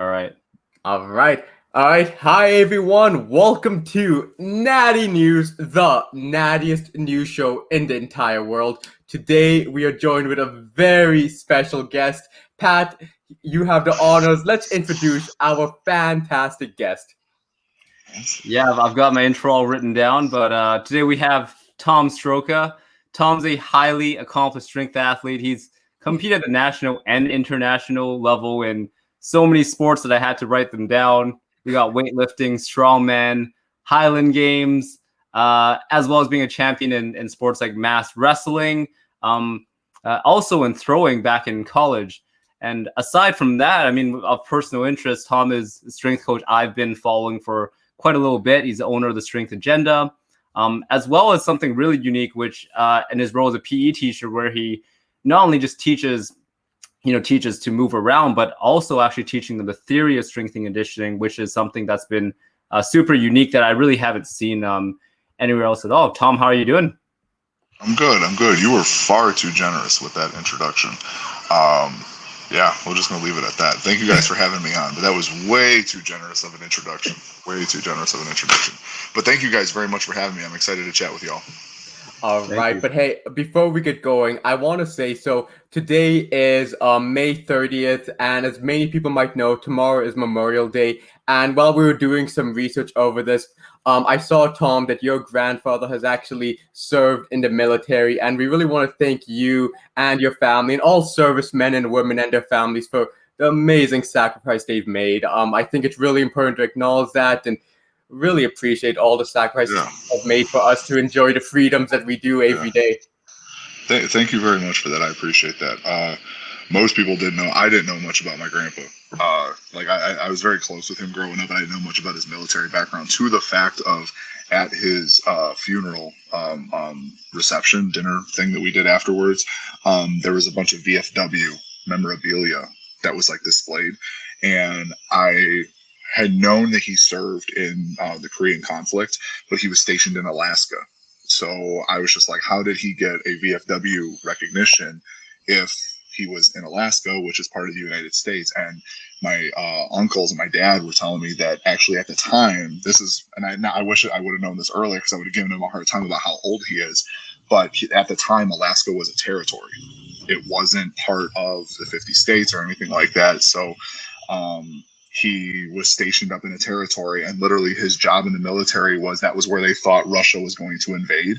All right. All right. All right. Hi, everyone. Welcome to Natty News, the nattiest news show in the entire world. Today, we are joined with a very special guest. Pat, you have the honors. Let's introduce our fantastic guest. Yeah, I've got my intro all written down, but today we have Tom Sroka. Tom's a highly accomplished strength athlete. He's competed at the national and international level in so many sports that I had to write them down. We got weightlifting, strongman, highland games, as well as being a champion in sports like mass wrestling, also in throwing back in college. And aside from that, I mean, of personal interest, Tom is a strength coach I've been following for quite a little bit. He's the owner of the Strength Agenda, as well as something really unique, which in his role as a PE teacher, where he not only just teaches to move around, but also actually teaching them the theory of strengthening and conditioning, which is something that's been super unique that I really haven't seen anywhere else at all. Tom, how are you doing? I'm good. I'm good. You were far too generous with that introduction. Um, yeah, we're just going to leave it at that. Thank you guys for having me on, but that was way too generous of an introduction. Way too generous of an introduction. But thank you guys very much for having me. I'm excited to chat with y'all. All Thank right, you. but hey, before we get going, I want to say so today is May 30th, and as many people might know, tomorrow is Memorial Day. And while we were doing some research over this, I saw, Tom, that your grandfather has actually served in the military, and we really want to thank you and your family and all servicemen and women and their families for the amazing sacrifice they've made. I think it's really important to acknowledge that and really appreciate all the sacrifices Yeah, you have made for us to enjoy the freedoms that we do yeah. every day. Thank you very much for that. I appreciate that. Most people didn't know. I didn't know much about my grandpa. I was very close with him growing up, and I didn't know much about his military background. To the fact of at his funeral reception dinner thing that we did afterwards, there was a bunch of VFW memorabilia that was like displayed, and I had known that he served in the Korean conflict, but he was stationed in Alaska. So I was just like, how did he get a VFW recognition if he was in Alaska, which is part of the United States? And my uncles and my dad were telling me that actually at the time, I wish I would have known this earlier because I would have given him a hard time about how old he is. But at the time, Alaska was a territory. It wasn't part of the 50 states or anything like that. So he was stationed up in a territory, and literally his job in the military that was where they thought Russia was going to invade.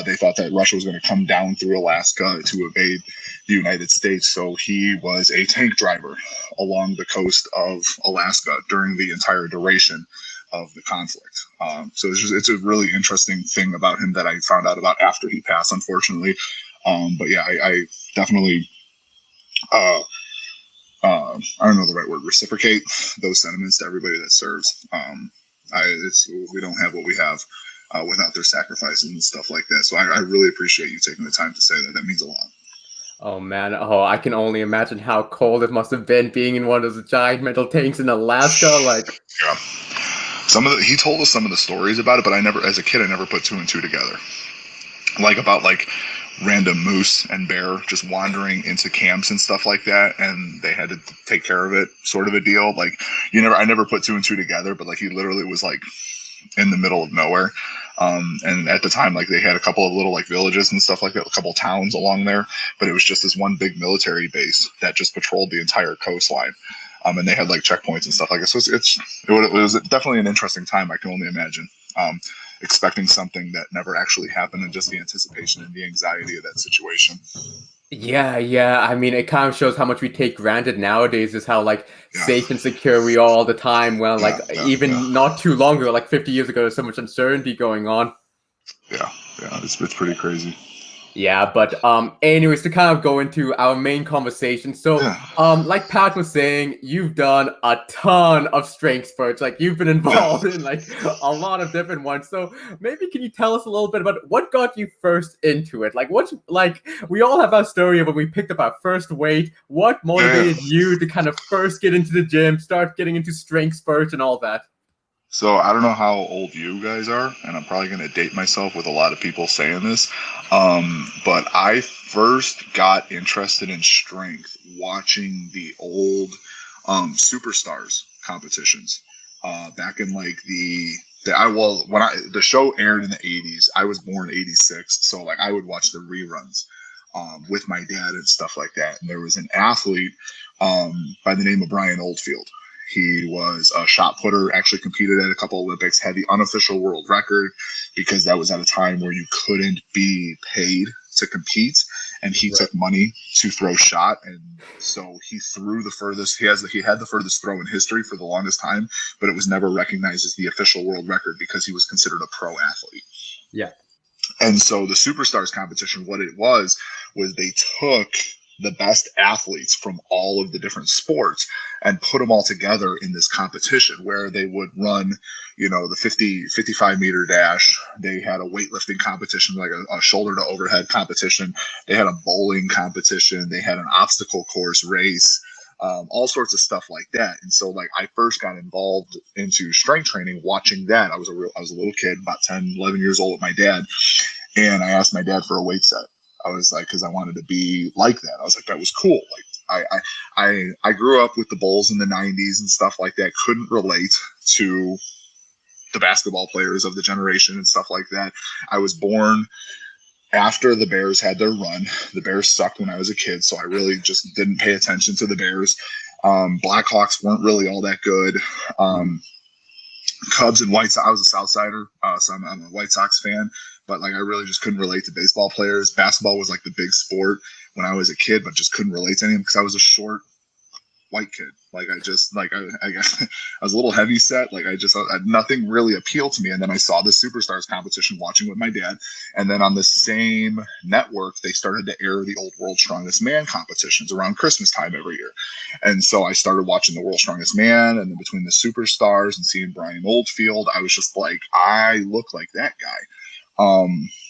They thought that Russia was going to come down through Alaska to invade the United States. So he was a tank driver along the coast of Alaska during the entire duration of the conflict. So it's a really interesting thing about him that I found out about after he passed, unfortunately. But yeah, I definitely uh, I don't know the right word, reciprocate those sentiments to everybody that serves. We don't have what we have without their sacrifices and stuff like that. So I really appreciate you taking the time to say that. That means a lot. Oh man, oh, I can only imagine how cold it must have been being in one of those giant metal tanks in Alaska. Like, Yeah. He told us some of the stories about it, but as a kid, I never put two and two together. About random moose and bear just wandering into camps and stuff like that, and they had to take care of it, sort of a deal. I never put two and two together, but he literally was in the middle of nowhere. And at the time, they had a couple of little villages and stuff like that, a couple of towns along there, but it was just this one big military base that just patrolled the entire coastline. And they had checkpoints and stuff like that. So it was definitely an interesting time. I can only imagine. Expecting something that never actually happened, and just the anticipation and the anxiety of that situation. yeah. I mean, it kind of shows how much we take granted nowadays, is how Yeah, safe and secure we are all the time. Well, yeah, even not too long ago, 50 years ago, there's so much uncertainty going on. yeah, yeah. It's pretty crazy. Yeah, but anyways, to kind of go into our main conversation. So, Yeah, like Pat was saying, you've done a ton of strength spurts. You've been yeah. involved in a lot of different ones. So maybe can you tell us a little bit about what got you first into it? What's we all have our story of when we picked up our first weight. What Yeah. motivated you to kind of first get into the gym, start getting into strength spurts and all that? So I don't know how old you guys are, and I'm probably going to date myself with a lot of people saying this. But I first got interested in strength watching the old superstars competitions back in like the show aired in the 80s. I was born 86, so like I would watch the reruns with my dad and stuff like that. And there was an athlete by the name of Brian Oldfield. He was a shot putter, actually competed at a couple Olympics, had the unofficial world record because that was at a time where you couldn't be paid to compete, and he took money to throw shot, and so he threw the furthest. He had the furthest throw in history for the longest time, but it was never recognized as the official world record because he was considered a pro athlete. Yeah. And so the Superstars competition, what it was they took the best athletes from all of the different sports and put them all together in this competition where they would run, the 55 meter dash. They had a weightlifting competition, like a shoulder to overhead competition. They had a bowling competition. They had an obstacle course race, all sorts of stuff like that. And so like I first got involved into strength training watching that. I was a little kid, about 10, 11 years old with my dad. And I asked my dad for a weight set. I was like, because I wanted to be like that. I was like, that was cool. Like I grew up with the Bulls in the 90s and stuff like that. Couldn't relate to the basketball players of the generation and stuff like that. I was born after the Bears had their run. The Bears sucked when I was a kid, so I really just didn't pay attention to the Bears. Blackhawks weren't really all that good. Cubs and White Sox. I was a South Sider, so I'm a White Sox fan. But like I really just couldn't relate to baseball players. Basketball was like the big sport when I was a kid, but just couldn't relate to anything because I was a short white kid. Like I just like I guess I was a little heavy set. Like nothing really appealed to me. And then I saw the Superstars competition watching with my dad. And then on the same network, they started to air the old World's Strongest Man competitions around Christmas time every year. And so I started watching the World's Strongest Man, and then between the Superstars and seeing Brian Oldfield, I was just like, I look like that guy.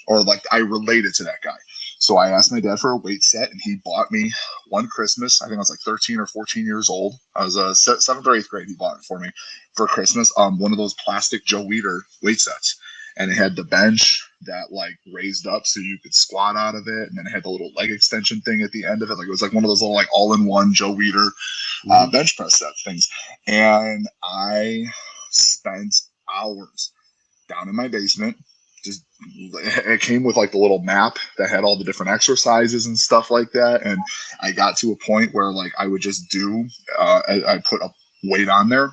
Or like I related to that guy. So I asked my dad for a weight set, and he bought me one Christmas. I think I was like 13 or 14 years old. I was 7th or 8th grade. He bought it for me for Christmas. One of those plastic Joe Weider weight sets, and it had the bench that like raised up so you could squat out of it, and then it had the little leg extension thing at the end of it. Like it was like one of those little like all-in-one Joe Weider bench press set things. And I spent hours down in my basement. Just it came with like the little map that had all the different exercises and stuff like that, and I got to a point where like I would just do I put a weight on there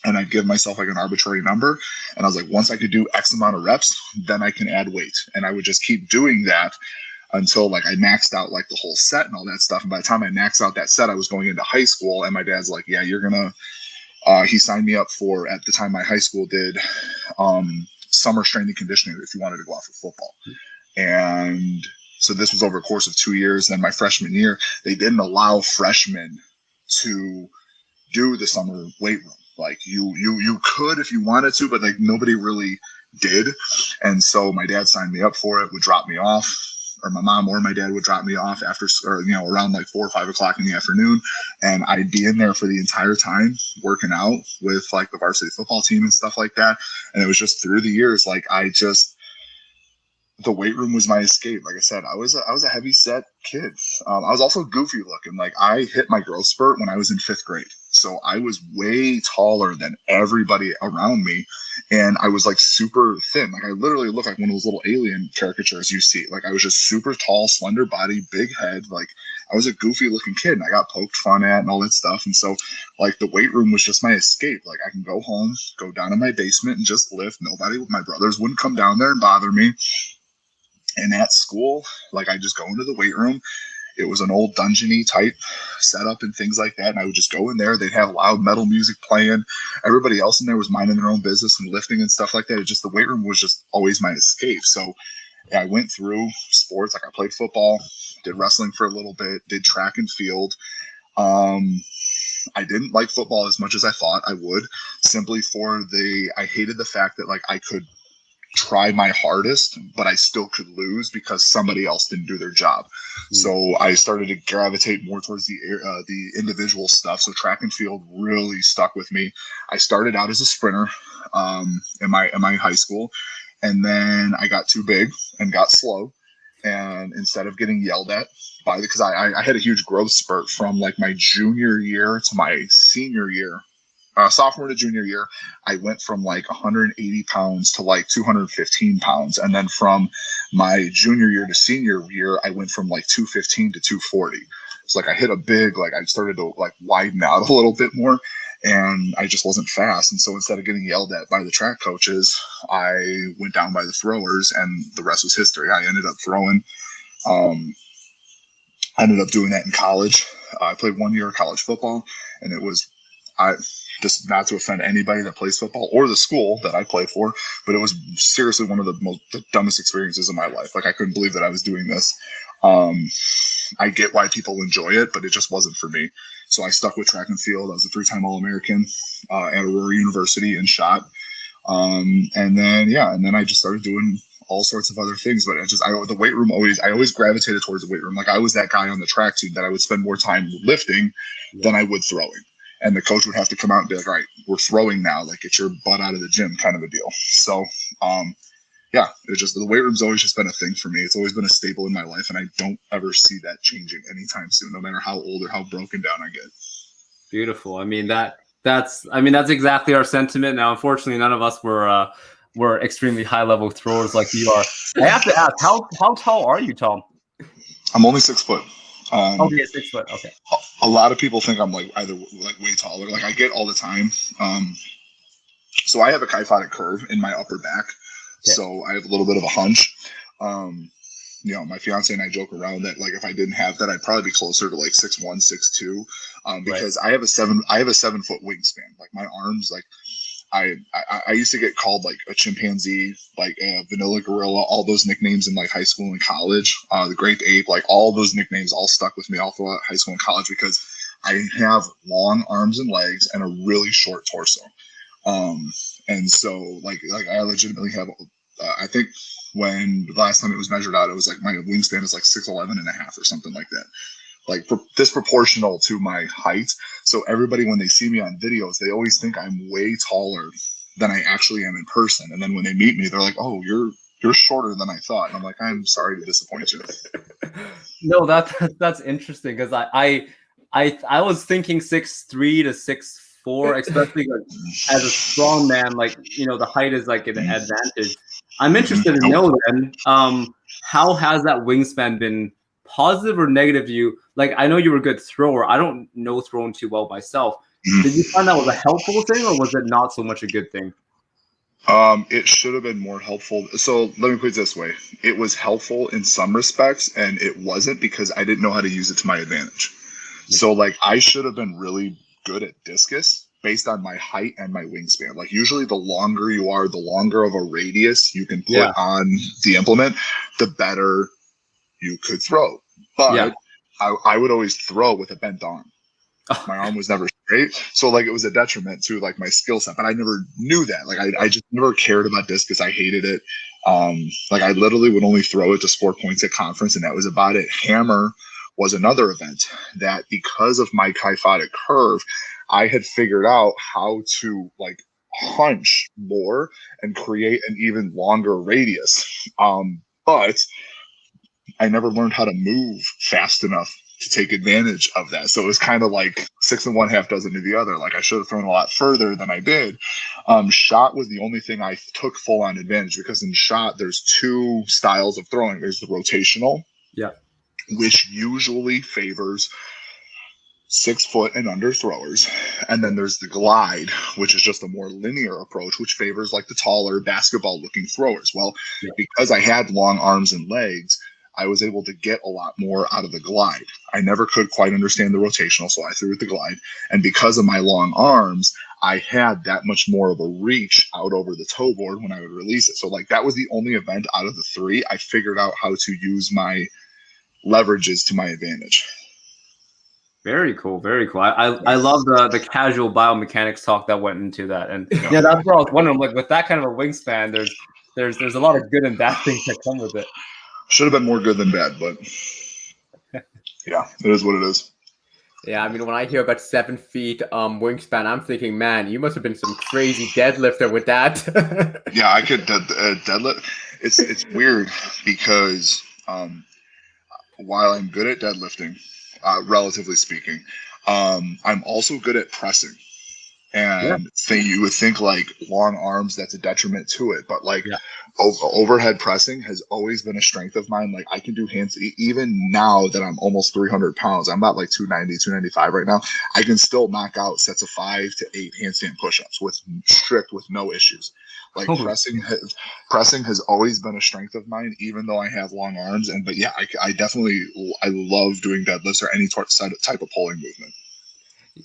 and I'd give myself like an arbitrary number, and I was like, once I could do X amount of reps, then I can add weight, and I would just keep doing that until like I maxed out like the whole set and all that stuff. And by the time I maxed out that set, I was going into high school, and my dad's like, yeah, you're gonna he signed me up for, at the time my high school did summer strength and conditioning if you wanted to go out for football. And so this was over a course of 2 years. Then my freshman year, they didn't allow freshmen to do the summer weight room. Like you could if you wanted to, but like nobody really did. And so my dad signed me up for it, would drop me off, or my mom or my dad would drop me off after, or around like 4 or 5 o'clock in the afternoon, and I'd be in there for the entire time working out with like the varsity football team and stuff like that. And it was just through the years, like the weight room was my escape. Like I said, I was a heavy set kid. I was also goofy looking. Like I hit my growth spurt when I was in 5th grade. So I was way taller than everybody around me. And I was like super thin. Like I literally looked like one of those little alien caricatures you see. Like I was just super tall, slender body, big head. Like I was a goofy looking kid, and I got poked fun at and all that stuff. And so like the weight room was just my escape. Like I can go home, go down in my basement and just lift. My brothers wouldn't come down there and bother me. And at school, like I just go into the weight room. It was an old dungeon-y type setup and things like that. And I would just go in there. They'd have loud metal music playing. Everybody else in there was minding their own business and lifting and stuff like that. The weight room was just always my escape. So yeah, I went through sports. Like I played football, did wrestling for a little bit, did track and field. I didn't like football as much as I thought I would, simply I hated the fact that like I could try my hardest, but I still could lose because somebody else didn't do their job. So I started to gravitate more towards the individual stuff. So track and field really stuck with me. I started out as a sprinter in my high school, and then I got too big and got slow. And instead of getting yelled at by because I had a huge growth spurt from like my junior year to my senior year, sophomore to junior year, I went from like 180 pounds to like 215 pounds. And then from my junior year to senior year, I went from like 215 to 240. It's like I hit a big, like I started to like widen out a little bit more, and I just wasn't fast. And so instead of getting yelled at by the track coaches, I went down by the throwers, and the rest was history. I ended up throwing. I ended up doing that in college. I played 1 year of college football, and it was, just not to offend anybody that plays football or the school that I play for, but it was seriously one of the dumbest experiences of my life. Like I couldn't believe that I was doing this. I get why people enjoy it, but it just wasn't for me. So I stuck with track and field. I was a 3-time All-American at Aurora University in shot. And then I just started doing all sorts of other things. But the weight room I always gravitated towards the weight room. Like I was that guy on the track team that I would spend more time lifting than I would throwing. And the coach would have to come out and be like, all right, we're throwing now. Like get your butt out of the gym kind of a deal. So, it's just the weight room's always just been a thing for me. It's always been a staple in my life, and I don't ever see that changing anytime soon, no matter how old or how broken down I get. Beautiful. I mean that's exactly our sentiment. Now, unfortunately, none of us were extremely high level throwers like you are. I have to ask, how tall are you, Tom? I'm only 6 foot. Okay, 6 foot. Okay. A lot of people think I'm like either like way taller. Like I get all the time. So I have a kyphotic curve in my upper back. Okay. So I have a little bit of a hunch. My fiance and I joke around that like if I didn't have that, I'd probably be closer to like 6'1", 6'2", because right. I have a 7 foot wingspan. Like my arms, like I used to get called like a chimpanzee, like a vanilla gorilla, all those nicknames in like high school and college. The grape ape, like all those nicknames all stuck with me all throughout high school and college because I have long arms and legs and a really short torso. And so like I legitimately have. I think when the last time it was measured out, it was like my wingspan is like 6'11" and a half or something like that, like disproportional to my height. So everybody, when they see me on videos, they always think I'm way taller than I actually am in person. And then when they meet me, they're like, "Oh, you're shorter than I thought." And I'm like, "I'm sorry to disappoint you." No, that's interesting because I was thinking 6'3" to 6'4", especially like, as a strong man, like the height is like an advantage. I'm interested to know then, how has that wingspan been positive or negative? You like, I know you were a good thrower. I don't know throwing too well myself. Did you find that was a helpful thing, or was it not so much a good thing? It should have been more helpful. So let me put it this way. It was helpful in some respects, and it wasn't because I didn't know how to use it to my advantage. So like I should have been really good at discus based on my height and my wingspan. Like usually the longer you are, the longer of a radius you can put on the implement, the better you could throw. But I would always throw with a bent arm. My arm was never straight. So like it was a detriment to like my skill set, but I never knew that. Like I just never cared about discus. I hated it. Like I literally would only throw it to score points at conference, and that was about it. Hammer was another event that because of my kyphotic curve, I had figured out how to like hunch more and create an even longer radius. But I never learned how to move fast enough to take advantage of that. So it was kind of like 6 1/2 dozen to the other. Like I should have thrown a lot further than I did. Shot was the only thing I took full on advantage because in shot, there's 2 styles of throwing. There's the rotational, which usually favors 6 foot and under throwers. And then there's the glide, which is just a more linear approach, which favors like the taller basketball looking throwers. Well, because I had long arms and legs, I was able to get a lot more out of the glide. I never could quite understand the rotational, so I threw with the glide. And because of my long arms, I had that much more of a reach out over the toe board when I would release it. So like that was the only event out of the 3 I figured out how to use my leverages to my advantage. Very cool. Very cool. I love the casual biomechanics talk that went into that. And that's where I was wondering, like with that kind of a wingspan, there's a lot of good and bad things that come with it. Should have been more good than bad, but yeah, it is what it is. Yeah, I mean, when I hear about 7 feet wingspan, I'm thinking, man, you must have been some crazy deadlifter with that. Yeah, I could deadlift. It's weird because Um, while I'm good at deadlifting, relatively speaking, I'm also good at pressing. Yeah. And you would think like long arms, that's a detriment to it, but like Yeah. overhead pressing has always been a strength of mine. Like I can do hands, even now that I'm almost 300 pounds, I'm about like 290, 295 right now. I can still knock out sets of 5 to 8 handstand push-ups with no issues. Like Holy pressing has always been a strength of mine, even though I have long arms. And but yeah, I definitely I love doing deadlifts or any type of pulling movement.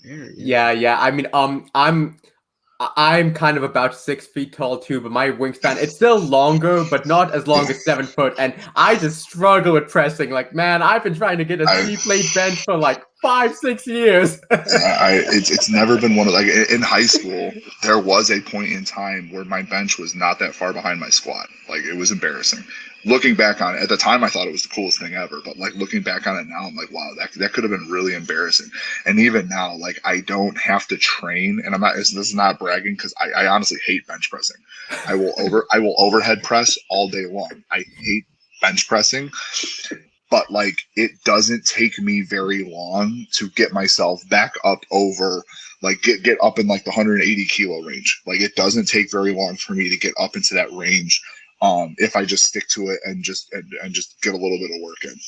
Yeah. I mean, I'm kind of about 6 feet tall too, but my wingspan, it's still longer, but not as long as 7 foot. And I just struggle with pressing. Like, man, I've been trying to get a I 3-plate bench for like 5-6 years. it's never been one of like in high school. There was a point in time where my bench was not that far behind my squat. Like it was embarrassing. Looking back on it, at the time I thought it was the coolest thing ever. But like looking back on it now, I'm like, wow, that could have been really embarrassing. And even now, like I don't have to train, and I'm not. This is not bragging because I honestly hate bench pressing. I will overhead press all day long. I hate bench pressing. But like it doesn't take me very long to get myself back up over like get up in like the 180 kilo range. Like it doesn't take very long for me to get up into that range if I just stick to it and just get a little bit of work in.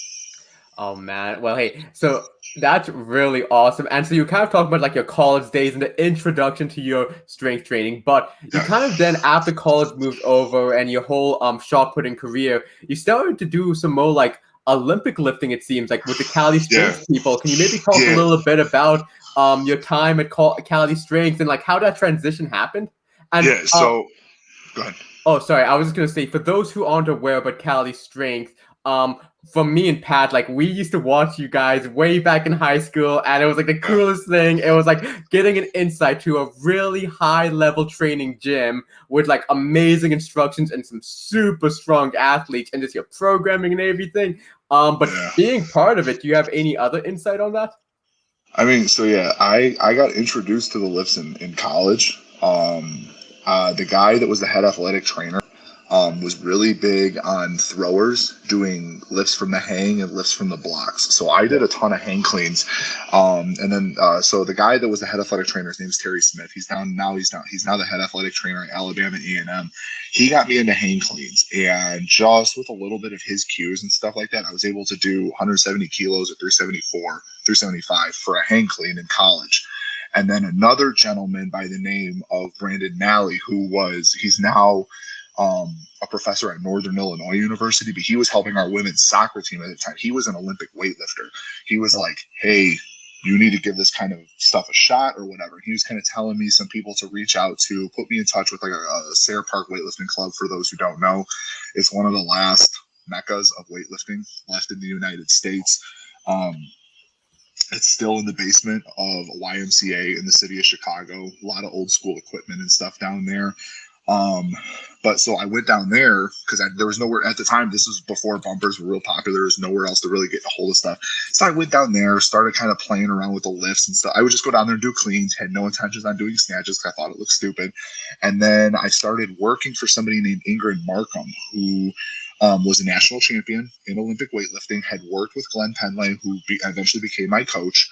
Oh man. Well, hey, so that's really awesome. And so you kind of talk about like your college days and the introduction to your strength training, but you Yeah. kind of then after college moved over and your whole shot putting career, you started to do some more like Olympic lifting, it seems like with the Cali Yeah. Strength people. Can you maybe talk a Yeah. little bit about your time at Cali Strength and like how that transition happened? And Yeah. So go ahead. oh, sorry. I was just gonna say, for those who aren't aware about Cali Strength, from me and Pat, like we used to watch you guys way back in high school, and it was like the Yeah. coolest thing. It was like getting an insight to a really high level training gym with like amazing instructions and some super strong athletes, and just your programming and everything. But Yeah. being part of it, do you have any other insight on that? I mean, so yeah, I got introduced to the lifts in college. The guy that was the head athletic trainer was really big on throwers doing lifts from the hang and lifts from the blocks. So I did a ton of hang cleans. And then so the guy that was the head athletic trainer, his name is Terry Smith. He's now the head athletic trainer at Alabama A&M. He got me into hang cleans, and just with a little bit of his cues and stuff like that, I was able to do 170 kilos at 374, 375 for a hang clean in college. And then another gentleman by the name of Brandon Nally, he's now a professor at Northern Illinois University, but he was helping our women's soccer team at the time. He was an Olympic weightlifter. He was like, hey, you need to give this kind of stuff a shot or whatever. He was kind of telling me some people to reach out to, put me in touch with like a Sayre Park weightlifting club. For those who don't know, it's one of the last meccas of weightlifting left in the United States. It's still in the basement of a YMCA in the city of Chicago. A lot of old school equipment and stuff down there. But so I went down there because there was nowhere at the time. This was before bumpers were real popular. There was nowhere else to really get a hold of stuff. So I went down there, started kind of playing around with the lifts and stuff. I would just go down there and do cleans, had no intentions on doing snatches because I thought it looked stupid. And then I started working for somebody named Ingrid Markham, who was a national champion in Olympic weightlifting, had worked with Glen Pendlay, who eventually became my coach.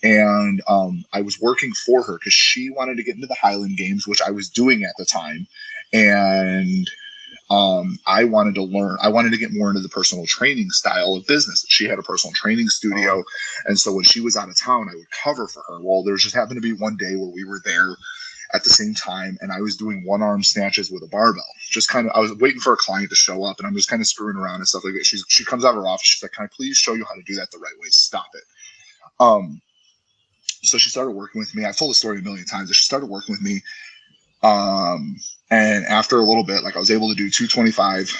And I was working for her because she wanted to get into the Highland Games, which I was doing at the time. And I wanted to learn. I wanted to get more into the personal training style of business. She had a personal training studio. And so when she was out of town, I would cover for her. Well, there just happened to be one day where we were there at the same time, and I was doing one-arm snatches with a barbell. Just kind of, I was waiting for a client to show up, and I'm just kind of screwing around and stuff like that. She comes out of her office. She's like, "Can I please show you how to do that the right way? Stop it." So she started working with me. I've told the story a million times. She started working with me. And after a little bit, like I was able to do 225,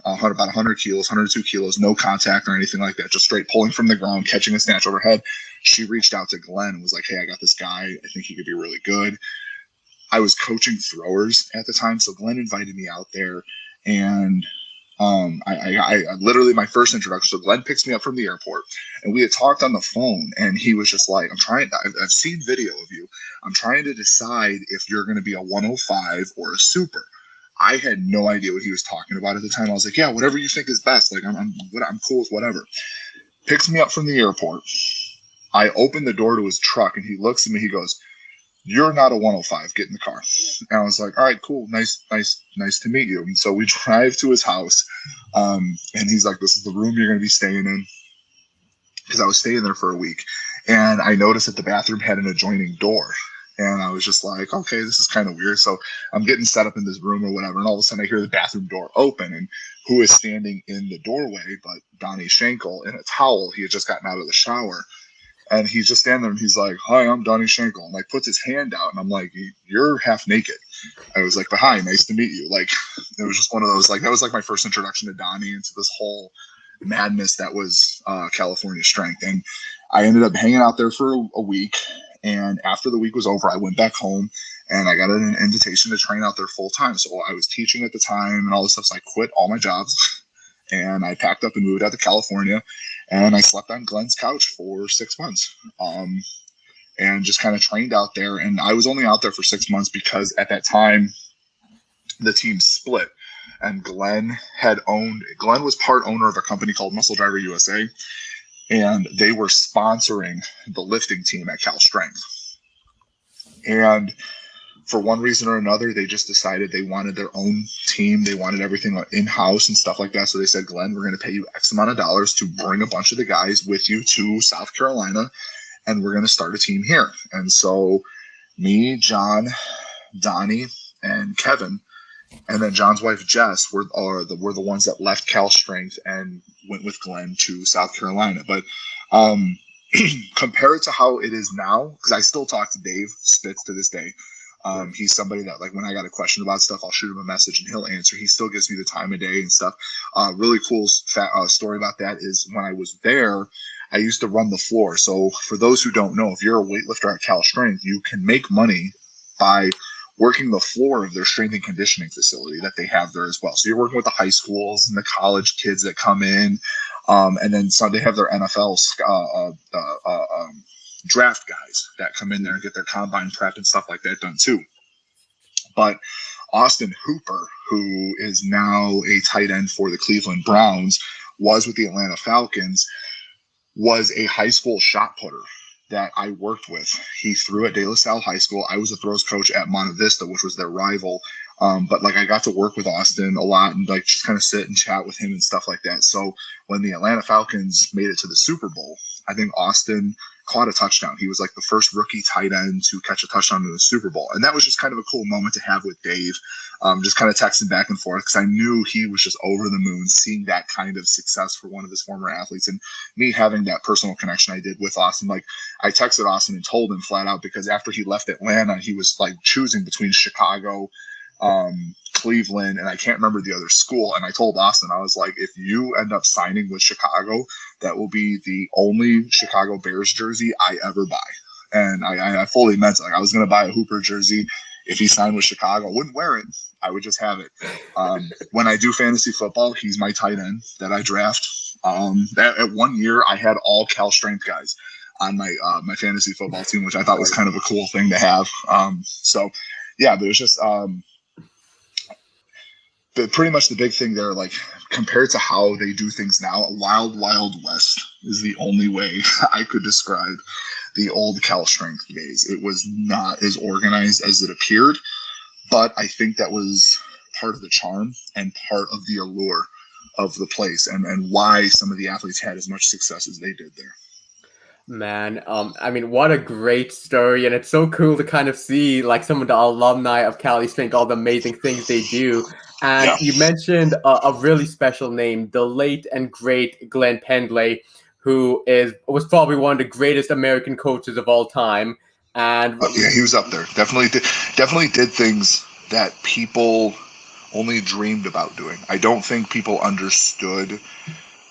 about 100 kilos, 102 kilos, no contact or anything like that, just straight pulling from the ground, catching a snatch overhead. She reached out to Glenn and was like, "Hey, I got this guy. I think he could be really good." I was coaching throwers at the time, so Glenn invited me out there, and I literally, my first introduction. So Glenn picks me up from the airport, and we had talked on the phone, and he was just like, I've seen video of you. I'm trying to decide if you're going to be a 105 or a super. I had no idea what he was talking about at the time. I was like, yeah, whatever you think is best. Like, I'm cool with whatever. Picks me up from the airport. I open the door to his truck, and he looks at me. He goes, "You're not a 105. Get in the car." And I was like, "All right, cool. Nice to meet you." And so we drive to his house, and he's like, "This is the room you're going to be staying in," because I was staying there for a week, and I noticed that the bathroom had an adjoining door. And I was just like, okay, this is kind of weird. So I'm getting set up in this room or whatever. And all of a sudden I hear the bathroom door open, and who is standing in the doorway but Donnie Schenkel in a towel. He had just gotten out of the shower. And he's just standing there, and he's like, "Hi, I'm Donnie Schenkel." And like puts his hand out, and I'm like, "You're half naked." I was like, "But hi, nice to meet you." Like, it was just one of those, like, that was like my first introduction to Donnie, into this whole madness that was California Strength. And I ended up hanging out there for a week. And after the week was over, I went back home, and I got an invitation to train out there full time. So I was teaching at the time and all this stuff. So I quit all my jobs, and I packed up and moved out to California, and I slept on Glen's couch for 6 months, and just kind of trained out there. And I was only out there for 6 months because at that time the team split, and Glen was part owner of a company called Muscle Driver USA. And they were sponsoring the lifting team at Cal Strength. And for one reason or another, they just decided they wanted their own team. They wanted everything in-house and stuff like that. So they said, "Glen, we're going to pay you X amount of dollars to bring a bunch of the guys with you to South Carolina, and we're going to start a team here." And so me, John, Donnie, and Kevin, and then John's wife, Jess, were the ones that left Cal Strength and went with Glen to South Carolina. But compared to how it is now, because I still talk to Dave Spitz to this day. He's somebody that, like, when I got a question about stuff, I'll shoot him a message and he'll answer. He still gives me the time of day and stuff. Really cool story about that is when I was there, I used to run the floor. So for those who don't know, if you're a weightlifter at Cal Strength, you can make money by working the floor of their strength and conditioning facility that they have there as well. So you're working with the high schools and the college kids that come in, and then some, they have their NFL draft guys that come in there and get their combine prep and stuff like that done too. But Austin Hooper, who is now a tight end for the Cleveland Browns, was with the Atlanta Falcons, was a high school shot putter that I worked with. He threw at De La Salle High School. I was a throws coach at Monte Vista, which was their rival. But like, I got to work with Austin a lot and like just kind of sit and chat with him and stuff like that. So when the Atlanta Falcons made it to the Super Bowl, I think Austin caught a touchdown. He was like the first rookie tight end to catch a touchdown in the Super Bowl. And that was just kind of a cool moment to have with Dave, just kind of texting back and forth, because I knew he was just over the moon seeing that kind of success for one of his former athletes, and me having that personal connection I did with Austin. Like, I texted Austin and told him flat out, because after he left Atlanta, he was like choosing between Chicago, Cleveland, and I can't remember the other school. And I told Austin, I was like, if you end up signing with Chicago, that will be the only Chicago Bears jersey I ever buy. And I fully meant it. Like, I was going to buy a Hooper jersey if he signed with Chicago. I wouldn't wear it. I would just have it. When I do fantasy football, he's my tight end that I draft. At 1 year, I had all Cal Strength guys on my my fantasy football team, which I thought was kind of a cool thing to have. So, yeah, but it was just but pretty much the big thing there, like, compared to how they do things now, a wild, wild west is the only way I could describe the old Cal Strength days. It was not as organized as it appeared, but I think that was part of the charm and part of the allure of the place, and why some of the athletes had as much success as they did there. Man, I mean, what a great story, and it's so cool to kind of see like some of the alumni of Cali Strength, all the amazing things they do. And Yeah. you mentioned a really special name, the late and great Glen Pendlay, who was probably one of the greatest American coaches of all time. And Yeah, he was up there. Definitely did things that people only dreamed about doing. I don't think people understood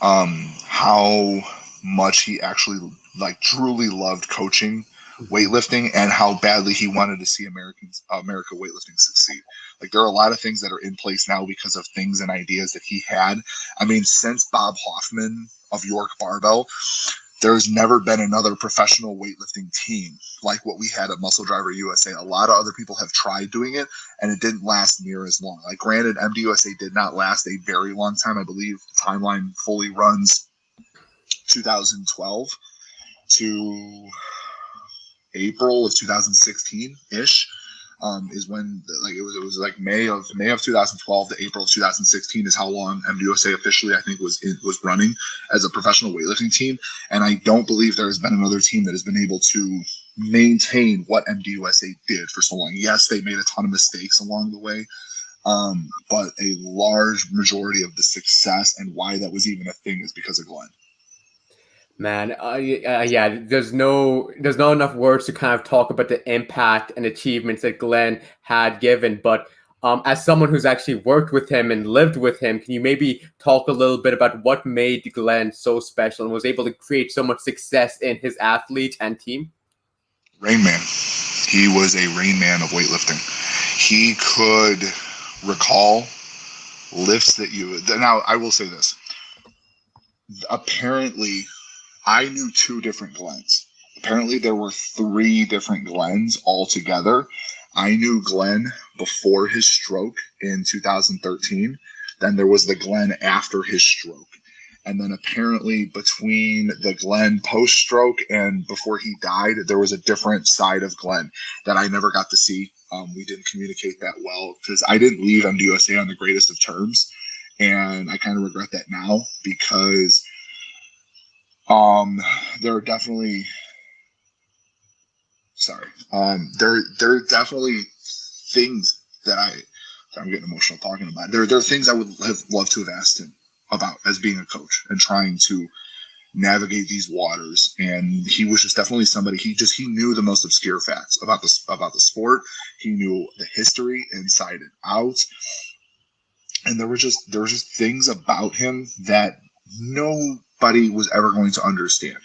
how much he actually like truly loved coaching weightlifting, and how badly he wanted to see America weightlifting succeed. Like, there are a lot of things that are in place now because of things and ideas that he had. I mean, since Bob Hoffman of York Barbell there's never been another professional weightlifting team like what we had at Muscle Driver USA. A lot of other people have tried doing it, and it didn't last near as long. Like, granted, MDUSA did not last a very long time. I believe the timeline fully runs 2012 to April of 2016-ish. Is when, like, it was like May of 2012 to April of 2016 is how long MDUSA officially, I think, was running as a professional weightlifting team. And I don't believe there has been another team that has been able to maintain what MDUSA did for so long. Yes, they made a ton of mistakes along the way, but a large majority of the success and why that was even a thing is because of Glen. Man, yeah, there's not enough words to kind of talk about the impact and achievements that Glen had given. But as someone who's actually worked with him and lived with him, can you maybe talk a little bit about what made Glen so special and was able to create so much success in his athletes and team? Rain Man. He was a Rain Man of weightlifting. He could recall lifts that you... Now, I will say this. Apparently, I knew 2 different Glens. Apparently, there were 3 different Glens altogether. I knew Glen before his stroke in 2013. Then there was the Glen after his stroke. And then apparently between the Glen post-stroke and before he died, there was a different side of Glen that I never got to see. We didn't communicate that well because I didn't leave MDUSA on the greatest of terms. And I kind of regret that now because there are definitely there are definitely things that I'm getting emotional talking about. There are things I would have loved to have asked him about as being a coach and trying to navigate these waters. And he was just definitely somebody, he knew the most obscure facts about the sport. He knew the history inside and out. And there were just things about him that nobody was ever going to understand.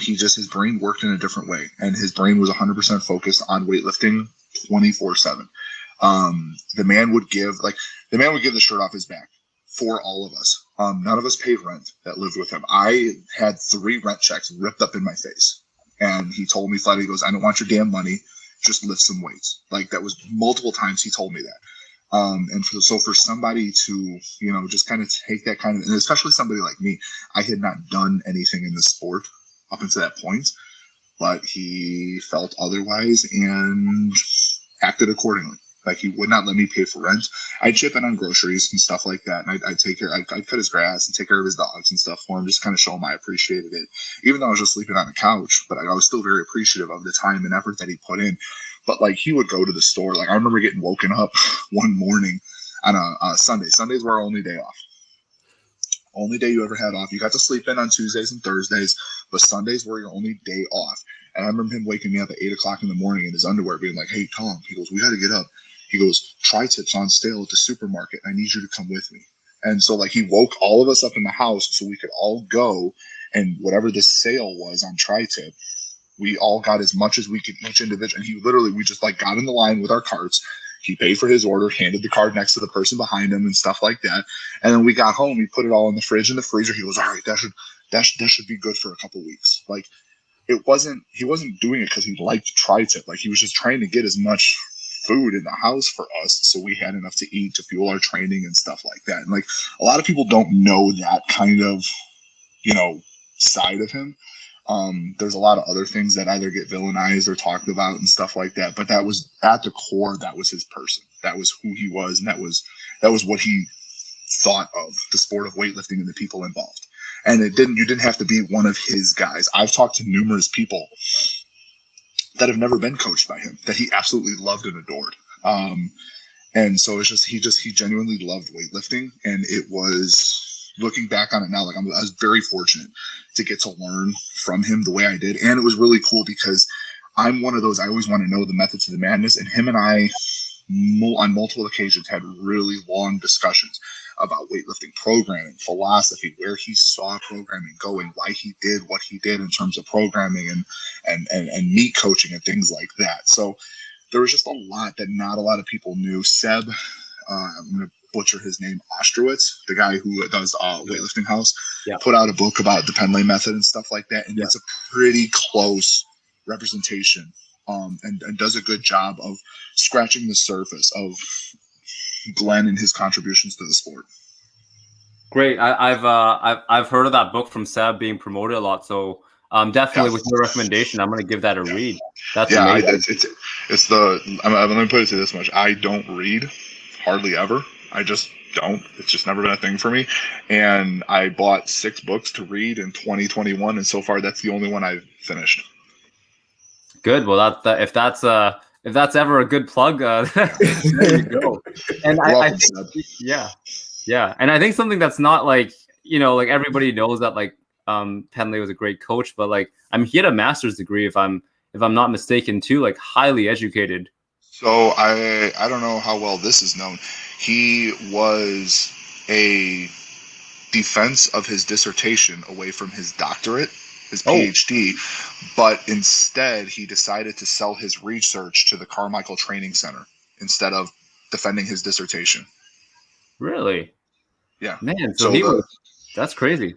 His brain worked in a different way, and his brain was 100% focused on weightlifting 24/7. The man would give the shirt off his back for all of us. None of us paid rent that lived with him. I had 3 rent checks ripped up in my face, and he told me flat, he goes, "I don't want your damn money, just lift some weights." Like, that was multiple times he told me that. So for somebody to, just kind of take that kind of, and especially somebody like me, I had not done anything in the sport up until that point, but he felt otherwise and acted accordingly. Like, he would not let me pay for rent. I'd chip in on groceries and stuff like that, and I'd cut his grass and take care of his dogs and stuff for him, just kind of show him I appreciated it, even though I was just sleeping on the couch. But I was still very appreciative of the time and effort that he put in. But, like, he would go to the store. Like, I remember getting woken up one morning on a Sunday. Sundays were our only day off. Only day you ever had off. You got to sleep in on Tuesdays and Thursdays, but Sundays were your only day off. And I remember him waking me up at 8 o'clock in the morning in his underwear, being like, "Hey, Tom," he goes, "we got to get up." He goes, "Tri-tips on sale at the supermarket. I need you to come with me." And so, like, he woke all of us up in the house so we could all go, and whatever the sale was on Tri-tip, we all got as much as we could each individual. And we just, like, got in the line with our carts. He paid for his order, handed the card next to the person behind him and stuff like that. And then we got home. He put it all in the fridge and the freezer. He goes, "All right, that should be good for a couple weeks." Like, he wasn't doing it because he liked Tri-tip. Like, he was just trying to get as much food in the house for us so we had enough to eat to fuel our training and stuff like that. And, like, a lot of people don't know that kind of, side of him. There's a lot of other things that either get villainized or talked about and stuff like that, but that was at the core, that was his person, that was who he was, and that was what he thought of the sport of weightlifting and the people involved. And you didn't have to be one of his guys. I've talked to numerous people that have never been coached by him that he absolutely loved and adored. And so it's just he genuinely loved weightlifting, and it was, looking back on it now, like, I was very fortunate to get to learn from him the way I did. And it was really cool because I'm one of those, I always want to know the methods of the madness. And him and I, on multiple occasions, had really long discussions about weightlifting programming, philosophy, where he saw programming going, why he did what he did in terms of programming and meat coaching and things like that. So there was just a lot that not a lot of people knew. Seb, I'm going to butcher his name, Ostrowitz, the guy who does Weightlifting House, Yeah. put out a book about the Pendlay method and stuff like that, and Yeah. it's a pretty close representation, and does a good job of scratching the surface of Glen and his contributions to the sport. Great. I've heard of that book from Seb being promoted a lot. So definitely with your recommendation, I'm going to give that a read. That's amazing. It's the. Let me put it to this much: I don't read hardly ever. I just don't. It's just never been a thing for me. And I bought 6 books to read in 2021, and so far that's the only one I've finished. Good. Well, if that's ever a good plug, there you go. And I think, yeah. And I think something that's not like, like everybody knows that like Pendlay was a great coach, but like he had a master's degree if I'm not mistaken too, like highly educated. So I don't know how well this is known. He was a defense of his dissertation away from his doctorate, his PhD, but instead he decided to sell his research to the Carmichael Training Center instead of defending his dissertation. Really? Yeah. Man, so that's crazy.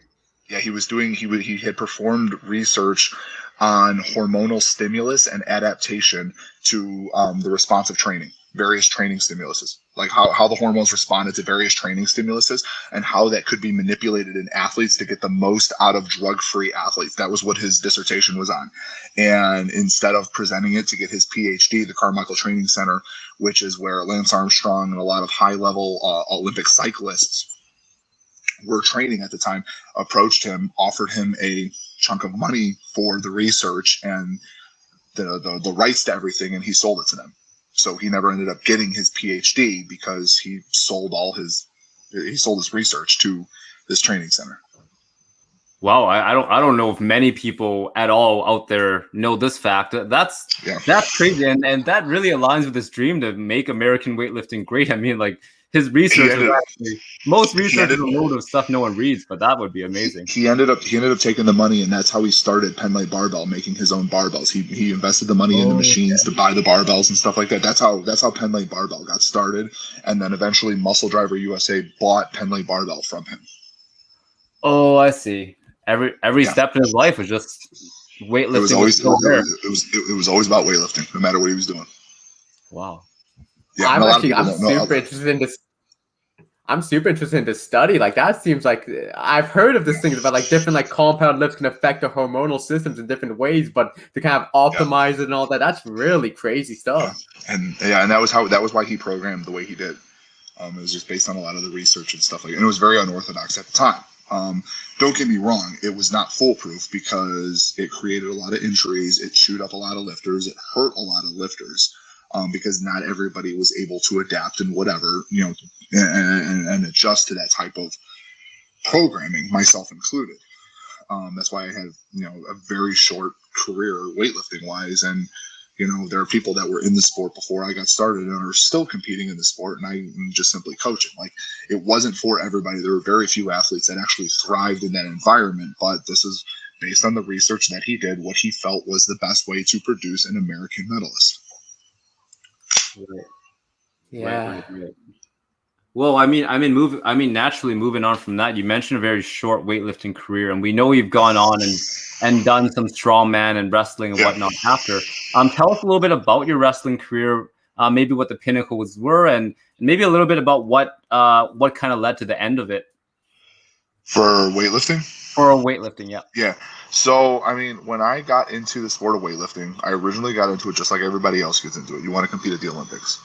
Yeah, he had performed research on hormonal stimulus and adaptation to the response of training, various training stimuluses, like how the hormones responded to various training stimuluses and how that could be manipulated in athletes to get the most out of drug-free athletes. That was what his dissertation was on. And instead of presenting it to get his PhD, the Carmichael Training Center, which is where Lance Armstrong and a lot of high-level Olympic cyclists were training at the time, approached him, offered him a chunk of money for the research and the rights to everything, and he sold it to them. So he never ended up getting his PhD because he sold his research to this training center. Wow, I don't know if many people at all out there know this fact. That's crazy, and that really aligns with his dream to make American weightlifting great. I mean, like his research most research is a load of stuff no one reads, but that would be amazing. He ended up taking the money, and that's how he started Pendlay Barbell, making his own barbells. He invested the money in the machines to buy the barbells and stuff like that. That's how Pendlay Barbell got started, and then eventually Muscle Driver USA bought Pendlay Barbell from him. Oh, I see. Every step in his life was just weightlifting. It was always about weightlifting, no matter what he was doing. Wow. Yeah, I'm super interested in this study. Like that seems like I've heard of these things about like different like compound lips can affect the hormonal systems in different ways, but to kind of optimize it and all that, that's really crazy stuff. And that was why he programmed the way he did. It was just based on a lot of the research and stuff like that. And it was very unorthodox at the time. Don't get me wrong, it was not foolproof because it created a lot of injuries, it chewed up a lot of lifters, it hurt a lot of lifters, because not everybody was able to adapt and whatever, and adjust to that type of programming, myself included. That's why I had, a very short career weightlifting wise. And, there are people that were in the sport before I got started and are still competing in the sport. And I'm just simply coaching. Like it wasn't for everybody. There were very few athletes that actually thrived in that environment, but this is based on the research that he did, what he felt was the best way to produce an American medalist. Right. Yeah. Right. Well, naturally moving on from that, you mentioned a very short weightlifting career, and we know you've gone on and done some strongman and wrestling and whatnot after. Tell us a little bit about your wrestling career, maybe what the pinnacles were, and maybe a little bit about what kind of led to the end of it. For weightlifting? For weightlifting, yeah. Yeah. So, when I got into the sport of weightlifting, I originally got into it just like everybody else gets into it. You want to compete at the Olympics.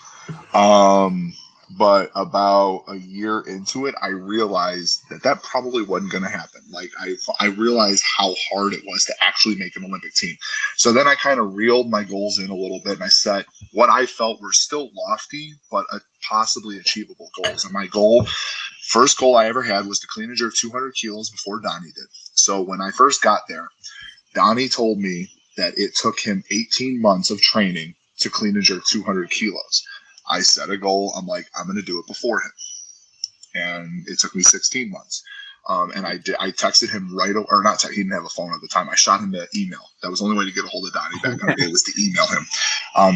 But about a year into it, I realized that probably wasn't going to happen. Like I realized how hard it was to actually make an Olympic team. So then I kind of reeled my goals in a little bit, and I set what I felt were still lofty, but possibly achievable goals. And my first goal I ever had was to clean and jerk 200 kilos before Donnie did. So when I first got there, Donnie told me that it took him 18 months of training to clean and jerk 200 kilos. I set a goal. I'm like, I'm going to do it before him. And it took me 16 months. And I texted him right, or not, he didn't have a phone at the time. I shot him the email. That was the only way to get a hold of Donnie back in the day, was to email him.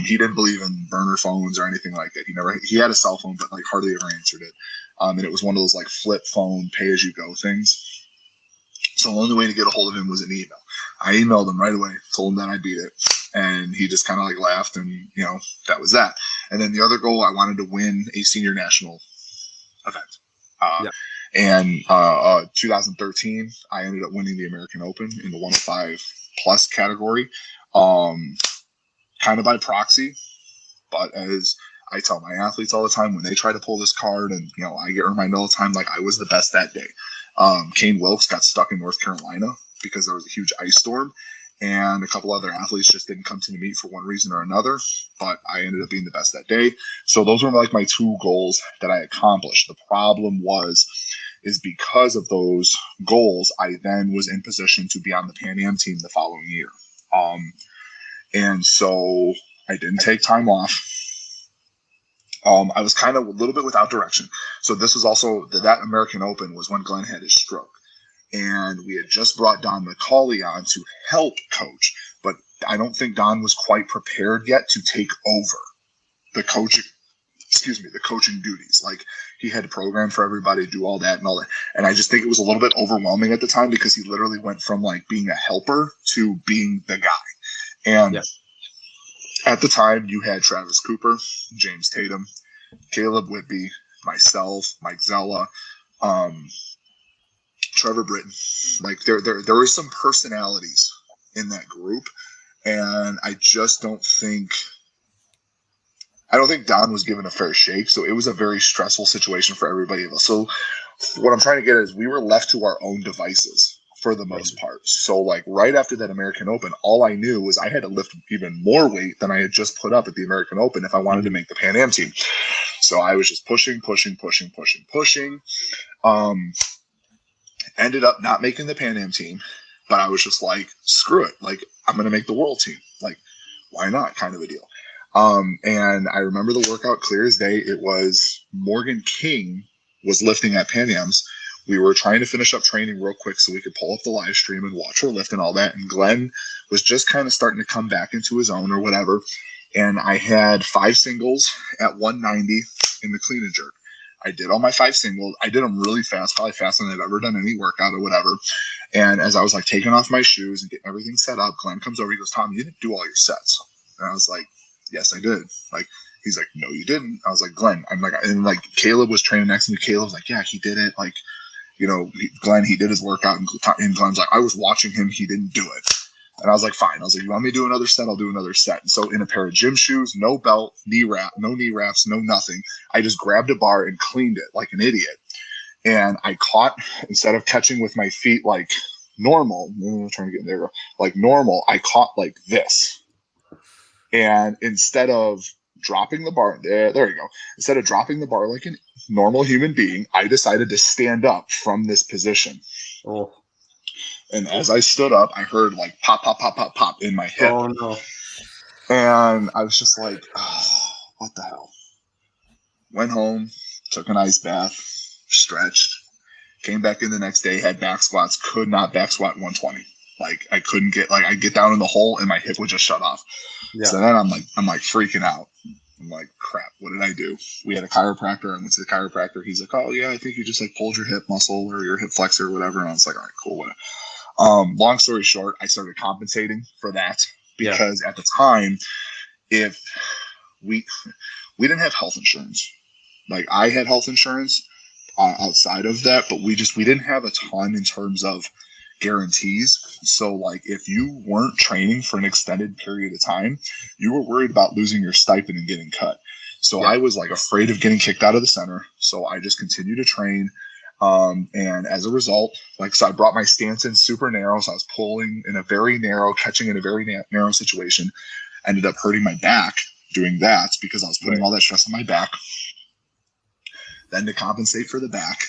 He didn't believe in burner phones or anything like that. He had a cell phone, but like hardly ever answered it. And it was one of those like flip phone, pay as you go things. So the only way to get a hold of him was an email. I emailed him right away, told him that I beat it. And he just kind of like laughed, and, you know, that was that. And then the other goal, I wanted to win a senior national event. And 2013, I ended up winning the American Open in the 105 plus category, kind of by proxy. But as I tell my athletes all the time, when they try to pull this card, and, you know, I get reminded all the time, like, I was the best that day. Kane Wilkes got stuck in North Carolina because there was a huge ice storm, and a couple other athletes just didn't come to the meet for one reason or another, but I ended up being the best that day. So those were like my two goals that I accomplished. The problem is because of those goals, I then was in position to be on the Pan Am team the following year. And so I didn't take time off. I was kind of a little bit without direction. So this was also, that American Open was when Glen had his stroke. And we had just brought Don McCauley on to help coach. But I don't think Don was quite prepared yet to take over the coaching duties. Like, he had to program for everybody, do all that and all that. And I just think it was a little bit overwhelming at the time, because he literally went from like being a helper to being the guy. And at the time, you had Travis Cooper, James Tatum, Caleb Whitby, myself, Mike Zella, Trevor Britton. Like, there were some personalities in that group, and I don't think Don was given a fair shake. So it was a very stressful situation for everybody else. So what I'm trying to get at is, we were left to our own devices for the most part. So like right after that American Open, all I knew was I had to lift even more weight than I had just put up at the American Open if I wanted to make the Pan Am team. So I was just pushing. Ended up not making the Pan Am team, but I was just like, screw it. Like, I'm going to make the world team. Like, why not, kind of a deal. And I remember the workout clear as day. It was Morgan King was lifting at Pan Am's. We were trying to finish up training real quick so we could pull up the live stream and watch her lift and all that. And Glen was just kind of starting to come back into his own or whatever. And I had 5 singles at 190 in the clean and jerk. I did all my 5 singles. I did them really fast, probably faster than I've ever done any workout or whatever. And as I was like taking off my shoes and getting everything set up, Glen comes over. He goes, "Tom, you didn't do all your sets." And I was like, "Yes, I did." Like, he's like, "No, you didn't." I was like, "Glen," I'm like, and like Caleb was training next to me. Caleb was like, "Yeah, he did it." Like, you know, Glen, he did his workout, and Glen's like, "I was watching him. He didn't do it." And I was like, "Fine." I was like, "You want me to do another set? I'll do another set." And so in a pair of gym shoes, no belt, no knee wraps, no nothing, I just grabbed a bar and cleaned it like an idiot. And I caught, instead of catching with my feet like normal, I'm trying to get there, like normal, I caught like this. And instead of dropping the bar, there you go. Instead of dropping the bar like a normal human being, I decided to stand up from this position. Oh. And as I stood up, I heard like pop, pop, pop, pop, pop in my hip. Oh no. And I was just like, oh, what the hell? Went home, took an ice bath, stretched, came back in the next day, had back squats, could not back squat 120. Like, I couldn't get, like, I'd get down in the hole and my hip would just shut off. Yeah. So then I'm like freaking out. I'm like, crap, what did I do? We had a chiropractor. I went to the chiropractor. He's like, "Oh yeah, I think you just like pulled your hip muscle or your hip flexor or whatever." And I was like, "All right, cool, whatever." Long story short, I started compensating for that because at the time, if we didn't have health insurance. Like, I had health insurance outside of that, but we didn't have a ton in terms of guarantees. So like, if you weren't training for an extended period of time, you were worried about losing your stipend and getting cut. So I was like afraid of getting kicked out of the center. So I just continued to train. And as a result, like, so I brought my stance in super narrow. So I was pulling in a very narrow, catching in a very narrow situation. Ended up hurting my back doing that because I was putting all that stress on my back. Then to compensate for the back,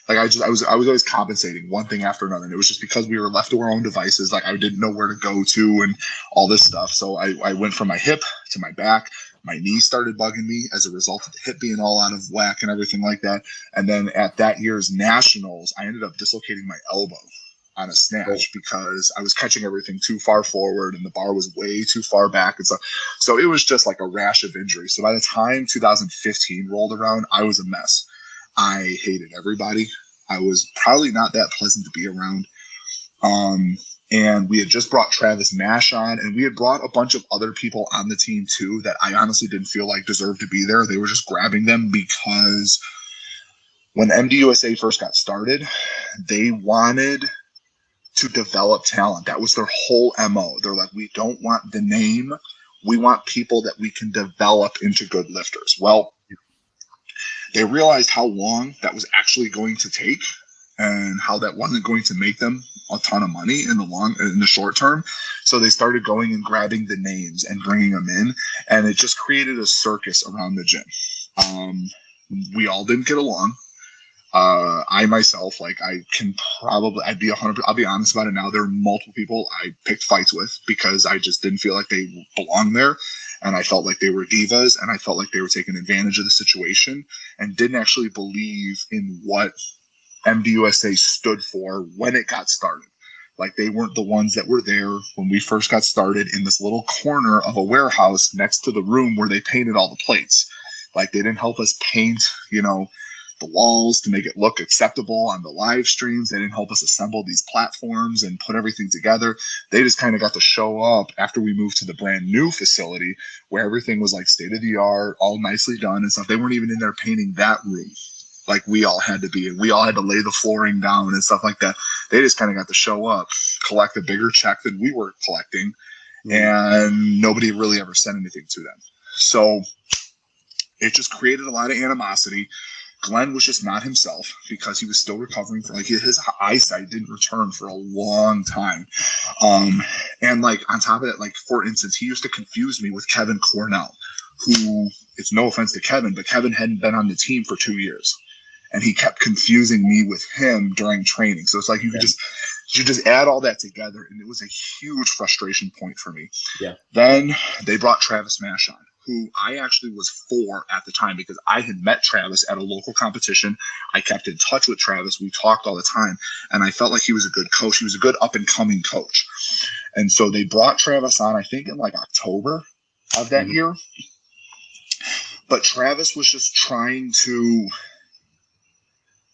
like I was always compensating one thing after another. And it was just because we were left to our own devices. Like, I didn't know where to go to and all this stuff. So I went from my hip to my back My knee started bugging me as a result of the hip being all out of whack and everything like that. And then at that year's nationals, I ended up dislocating my elbow on a snatch because I was catching everything too far forward and the bar was way too far back and stuff. So it was just like a rash of injuries. So by the time 2015 rolled around, I was a mess. I hated everybody. I was probably not that pleasant to be around. And we had just brought Travis Nash on, and we had brought a bunch of other people on the team too that I honestly didn't feel like deserved to be there. They were just grabbing them because when MDUSA first got started, they wanted to develop talent. That was their whole MO. They're like, we don't want the name. We want people that we can develop into good lifters. Well, they realized how long that was actually going to take and how that wasn't going to make them a ton of money in the short term. So they started going and grabbing the names and bringing them in, and it just created a circus around the gym. We all didn't get along. I myself, like, I'd be 100, I'll be honest about it now. There are multiple people I picked fights with because I just didn't feel like they belonged there. And I felt like they were divas, and I felt like they were taking advantage of the situation and didn't actually believe in what MDUSA stood for when it got started. Like, they weren't the ones that were there when we first got started in this little corner of a warehouse next to the room where they painted all the plates. Like, they didn't help us paint, the walls to make it look acceptable on the live streams. They didn't help us assemble these platforms and put everything together. They just kind of got to show up after we moved to the brand new facility where everything was like state of the art, all nicely done and stuff. They weren't even in there painting that room like we all had to be, and we all had to lay the flooring down and stuff like that. They just kind of got to show up, collect a bigger check than we were collecting, and nobody really ever said anything to them. So it just created a lot of animosity. Glenn was just not himself because he was still recovering from, like, his eyesight didn't return for a long time. And like on top of that, like, for instance, he used to confuse me with Kevin Cornell, who, it's no offense to Kevin, but Kevin hadn't been on the team for 2 years. And he kept confusing me with him during training. So it's like you just add all that together, and it was a huge frustration point for me. Yeah. Then they brought Travis Nash on, who I actually was for at the time because I had met Travis at a local competition. I kept in touch with Travis. We talked all the time, and I felt like he was a good coach. He was a good up-and-coming coach. And so they brought Travis on, I think in like October of that year. But Travis was just trying to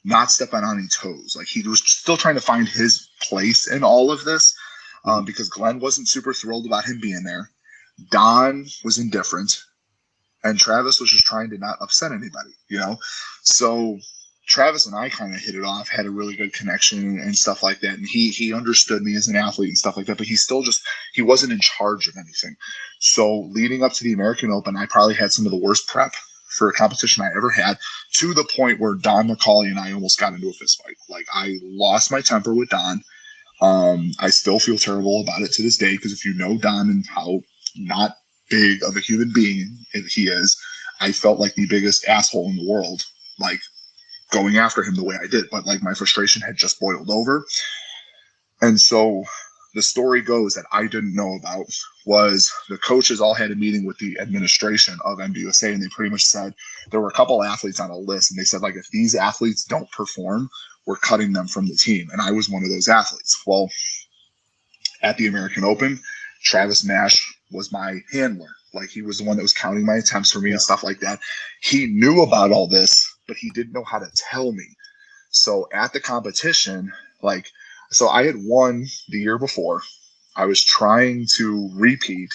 not step on any toes. Like, he was still trying to find his place in all of this because Glenn wasn't super thrilled about him being there. Don was indifferent, and Travis was just trying to not upset anybody, So Travis and I kind of hit it off, had a really good connection and stuff like that. And he understood me as an athlete and stuff like that, but he wasn't in charge of anything. So leading up to the American Open, I probably had some of the worst prep for a competition I ever had, to the point where Don McCauley and I almost got into a fist fight. Like, I lost my temper with Don. I still feel terrible about it to this day, because if you know Don and how not big of a human being he is, I felt like the biggest asshole in the world, like, going after him the way I did. But like, my frustration had just boiled over. And so the story goes that I didn't know about was the coaches all had a meeting with the administration of MDUSA, and they pretty much said there were a couple athletes on a list, and they said, like, if these athletes don't perform, we're cutting them from the team. And I was one of those athletes. Well, at the American Open, Travis Nash was my handler. Like, he was the one that was counting my attempts for me and stuff like that. He knew about all this, but he didn't know how to tell me. So at the competition, so I had won the year before. I was trying to repeat,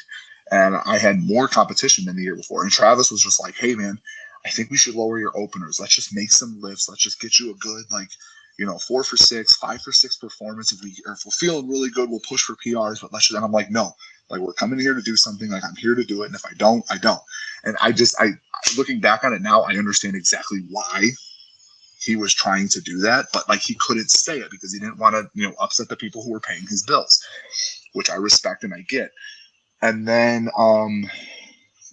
and I had more competition than the year before. And Travis was just like, hey, man, I think we should lower your openers. Let's just make some lifts. Let's just get you a good, 4 for 6, 5 for 6 performance. If we're feeling really good, we'll push for PRs, but let's just, and I'm like, no, we're coming here to do something. Like, I'm here to do it. And if I don't, I don't. And I looking back on it now, I understand exactly why he was trying to do that, but he couldn't say it because he didn't want to, upset the people who were paying his bills, which I respect and I get. And then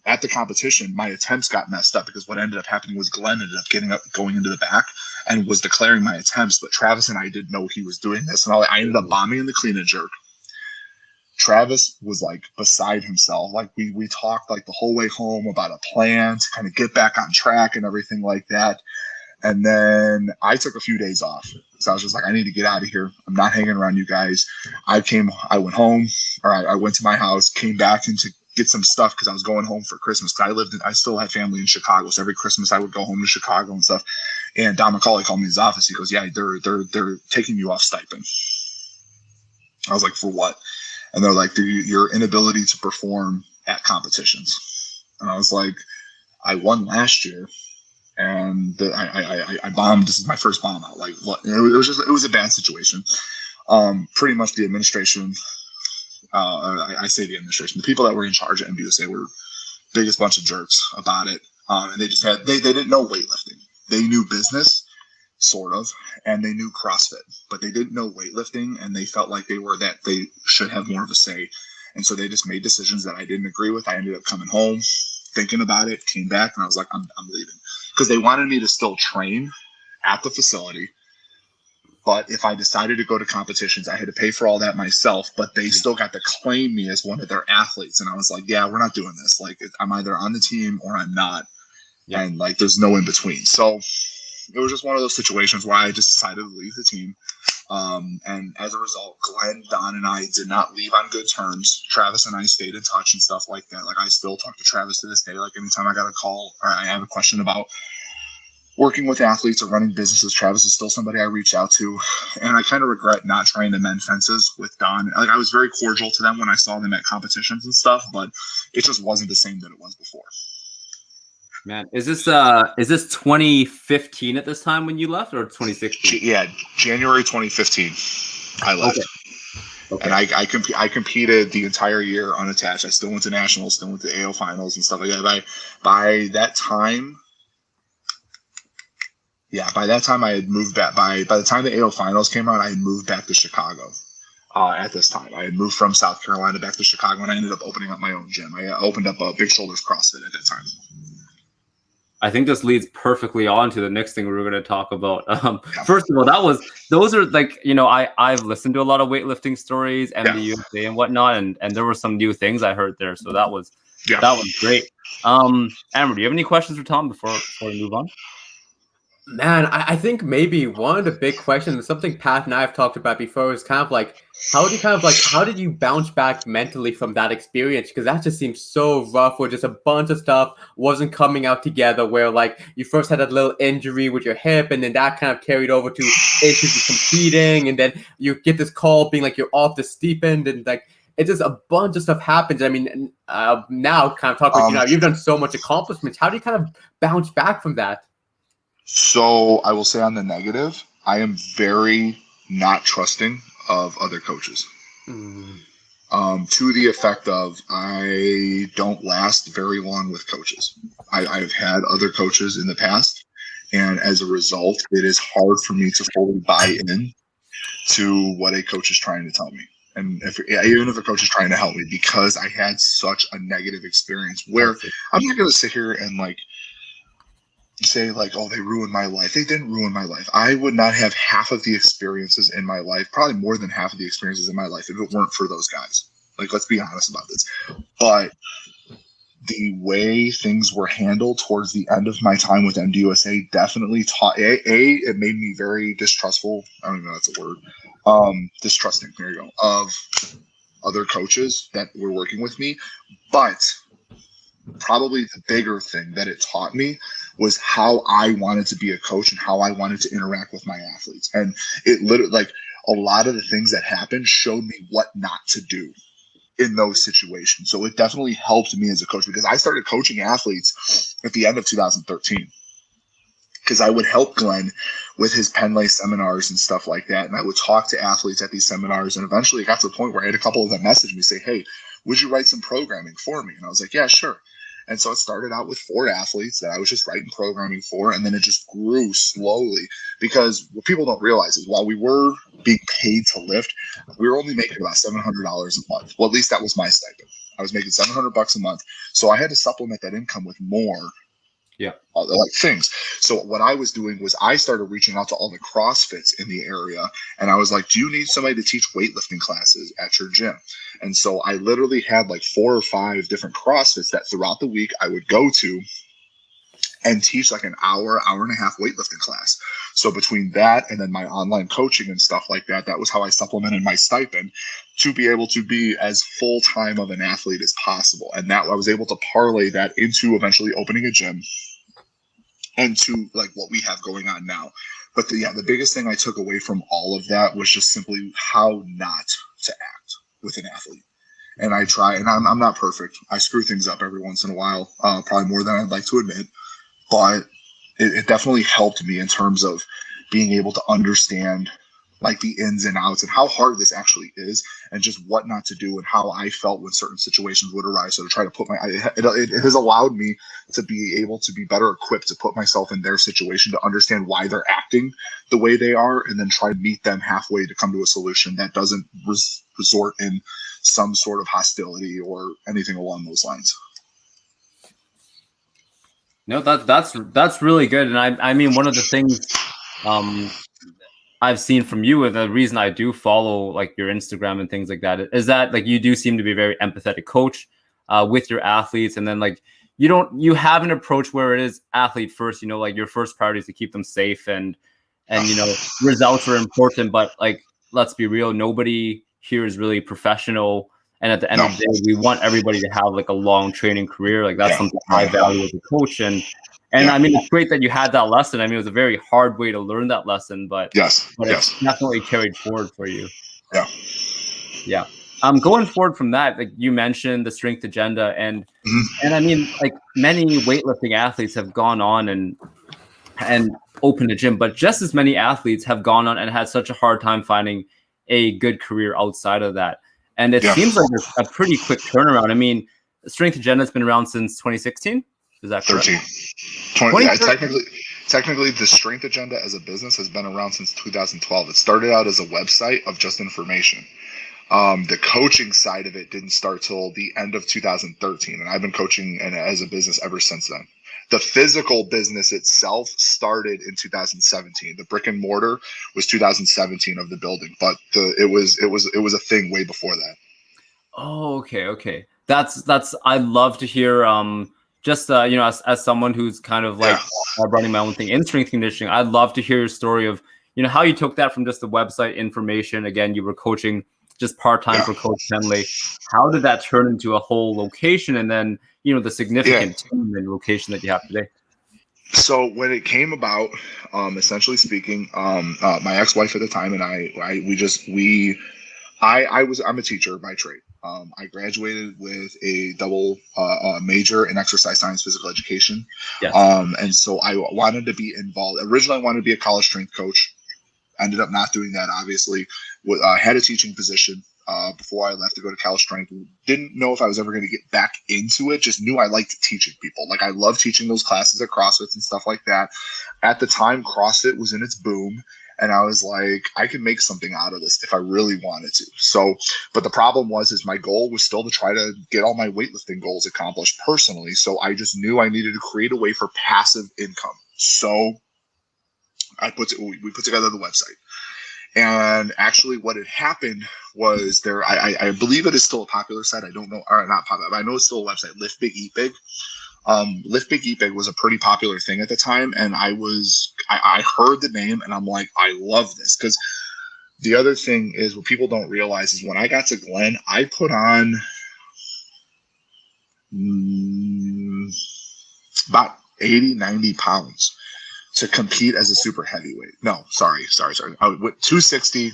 at the competition, my attempts got messed up because what ended up happening was Glenn ended up going into the back and was declaring my attempts, but Travis and I didn't know he was doing this, and I ended up bombing in the clean and jerk. Travis was like beside himself. Like we talked like the whole way home about a plan to kind of get back on track and everything like that. And then I took a few days off. So I was just like, I need to get out of here. I'm not hanging around you guys. I went home, or I went to my house, came back and to get some stuff because I was going home for Christmas. I still had family in Chicago. So every Christmas I would go home to Chicago and stuff. And Don McCauley called me in his office. He goes, yeah, they're taking you off stipend. I was like, for what? And they're like, your inability to perform at competitions. And I was like, I won last year. And I bombed. This is my first bomb out. Like, what? It was a bad situation. Pretty much the administration. I say the administration. The people that were in charge at MDUSA were biggest bunch of jerks about it. And they just they didn't know weightlifting. They knew business, sort of, and they knew CrossFit, but they didn't know weightlifting. And they felt like they should have more of a say. And so they just made decisions that I didn't agree with. I ended up coming home, thinking about it, came back, and I was like, I'm leaving. Because they wanted me to still train at the facility. But if I decided to go to competitions, I had to pay for all that myself, but they still got to claim me as one of their athletes. And I was like, yeah, we're not doing this. Like, I'm either on the team or I'm not. Yeah. And like, there's no in between. So it was just one of those situations where I just decided to leave the team. And as a result, Glenn, Don, and I did not leave on good terms. Travis and I stayed in touch and stuff like that. Like, I still talk to Travis to this day. Like, anytime I got a call or I have a question about working with athletes or running businesses, Travis is still somebody I reach out to. And I kind of regret not trying to mend fences with Don. Like, I was very cordial to them when I saw them at competitions and stuff, but it just wasn't the same that it was before. Man, is this 2015 at this time when you left, or 2016? Yeah, January 2015, I left. Okay. And I competed the entire year unattached. I still went to nationals, still went to AO finals and stuff like that. By that time, I had moved back. By the time the AO finals came out, I had moved back to Chicago. At this time, I had moved from South Carolina back to Chicago, and I ended up opening up my own gym. I opened up a Big Shoulders CrossFit at that time. I think this leads perfectly on to the next thing we were going to talk about. First of all, those are like, I've listened to a lot of weightlifting stories, MDUSA and whatnot, and there were some new things I heard there. So that was great. Amber, do you have any questions for Tom before we move on? Man, I think maybe one of the big questions, something Pat and I have talked about before, is kind of like, how did you bounce back mentally from that experience? Because that just seems so rough, where just a bunch of stuff wasn't coming out together, where like you first had a little injury with your hip, and then that kind of carried over to issues with competing, and then you get this call being like you're off the steep end, and like it's just a bunch of stuff happens. I mean, now kind of talking, you've done so much accomplishments. How do you kind of bounce back from that? So I will say on the negative, I am very not trusting of other coaches. To the effect of I don't last very long with coaches. I've had other coaches in the past, and as a result, it is hard for me to fully buy in to what a coach is trying to tell me. And even if a coach is trying to help me, because I had such a negative experience where I'm not going to sit here and like say like, oh, they ruined my life. They didn't ruin my life. I would not have half of the experiences in my life, probably more than half of the experiences in my life, if it weren't for those guys. Like, let's be honest about this. But the way things were handled towards the end of my time with MDUSA definitely taught, it made me very distrustful. I don't even know if that's a word. Distrusting, there you go, of other coaches that were working with me. But probably the bigger thing that it taught me was how I wanted to be a coach and how I wanted to interact with my athletes. And it literally, like, a lot of the things that happened showed me what not to do in those situations. So it definitely helped me as a coach, because I started coaching athletes at the end of 2013. Because I would help Glenn with his Pendlay seminars and stuff like that. And I would talk to athletes at these seminars. And eventually it got to the point where I had a couple of them message me, say, hey, would you write some programming for me? And I was like, yeah, sure. And so it started out with 4 athletes that I was just writing programming for. And then it just grew slowly, because what people don't realize is while we were being paid to lift, we were only making about $700 a month. Well, at least that was my stipend. I was making $700 a month. So I had to supplement that income with more Yeah. Like things. So what I was doing was I started reaching out to all the CrossFits in the area, and I was like, do you need somebody to teach weightlifting classes at your gym? And so I literally had like 4 or 5 different CrossFits that throughout the week I would go to and teach like an hour and a half weightlifting class. So between that and then my online coaching and stuff like that, that was how I supplemented my stipend to be able to be as full-time of an athlete as possible. And that I was able to parlay that into eventually opening a gym and to like what we have going on now. But the biggest thing I took away from all of that was just simply how not to act with an athlete. And I try, and I'm not perfect. I screw things up every once in a while, probably more than I'd like to admit. But it definitely helped me in terms of being able to understand like the ins and outs and how hard this actually is, and just what not to do and how I felt when certain situations would arise. So to try to put it has allowed me to be able to be better equipped to put myself in their situation, to understand why they're acting the way they are, and then try to meet them halfway to come to a solution that doesn't resort in some sort of hostility or anything along those lines. No, that's really good. And I mean, one of the things I've seen from you, and the reason I do follow like your Instagram and things like that, is that like you do seem to be a very empathetic coach with your athletes. And then like you have an approach where it is athlete first, like your first priority is to keep them safe, and results are important, but like, let's be real, nobody here is really professional. And at the end of the day, we want everybody to have like a long training career. Like that's something I value as a coach. And I mean, it's great that you had that lesson. I mean, it was a very hard way to learn that lesson, but it's definitely carried forward for you. Yeah. Going forward from that, like you mentioned the strength agenda, and I mean, like many weightlifting athletes have gone on and opened a gym, but just as many athletes have gone on and had such a hard time finding a good career outside of that. And it seems like a pretty quick turnaround. I mean, the strength agenda has been around since 2016. Is that correct? 13. Technically, the strength agenda as a business has been around since 2012. It started out as a website of just information. The coaching side of it didn't start till the end of 2013, and I've been coaching as a business ever since then. The physical business itself started in 2017. The brick and mortar was 2017 of the building, but it was a thing way before that. Oh, okay. That's I love to hear. Just as someone who's kind of like running my own thing in strength conditioning, I'd love to hear your story of how you took that from just the website information. Again, you were coaching just part-time for Coach Pendlay. How did that turn into a whole location, and then the significant team and location that you have today? So when it came about, essentially speaking, my ex-wife at the time and I'm a teacher by trade. I graduated with a double major in exercise science, physical education. And so I wanted to be involved. Originally, I wanted to be a college strength coach. Ended up not doing that, obviously. Had a teaching position before I left to go to college strength. Didn't know if I was ever going to get back into it. Just knew I liked teaching people. Like I love teaching those classes at CrossFit and stuff like that. At the time, CrossFit was in its boom. And I was like, I can make something out of this if I really wanted to. So, but the problem is my goal was still to try to get all my weightlifting goals accomplished personally. So I just knew I needed to create a way for passive income. So we put together the website. And actually what had happened was I believe it is still a popular site. I don't know, or not popular, but I know it's still a website, Lift Big, Eat Big. Lift Big, Eat Big was a pretty popular thing at the time. And I heard the name and I'm like, I love this. Because the other thing is what people don't realize is when I got to Glen, I put on about 80, 90 pounds to compete as a super heavyweight. No, sorry. I went 260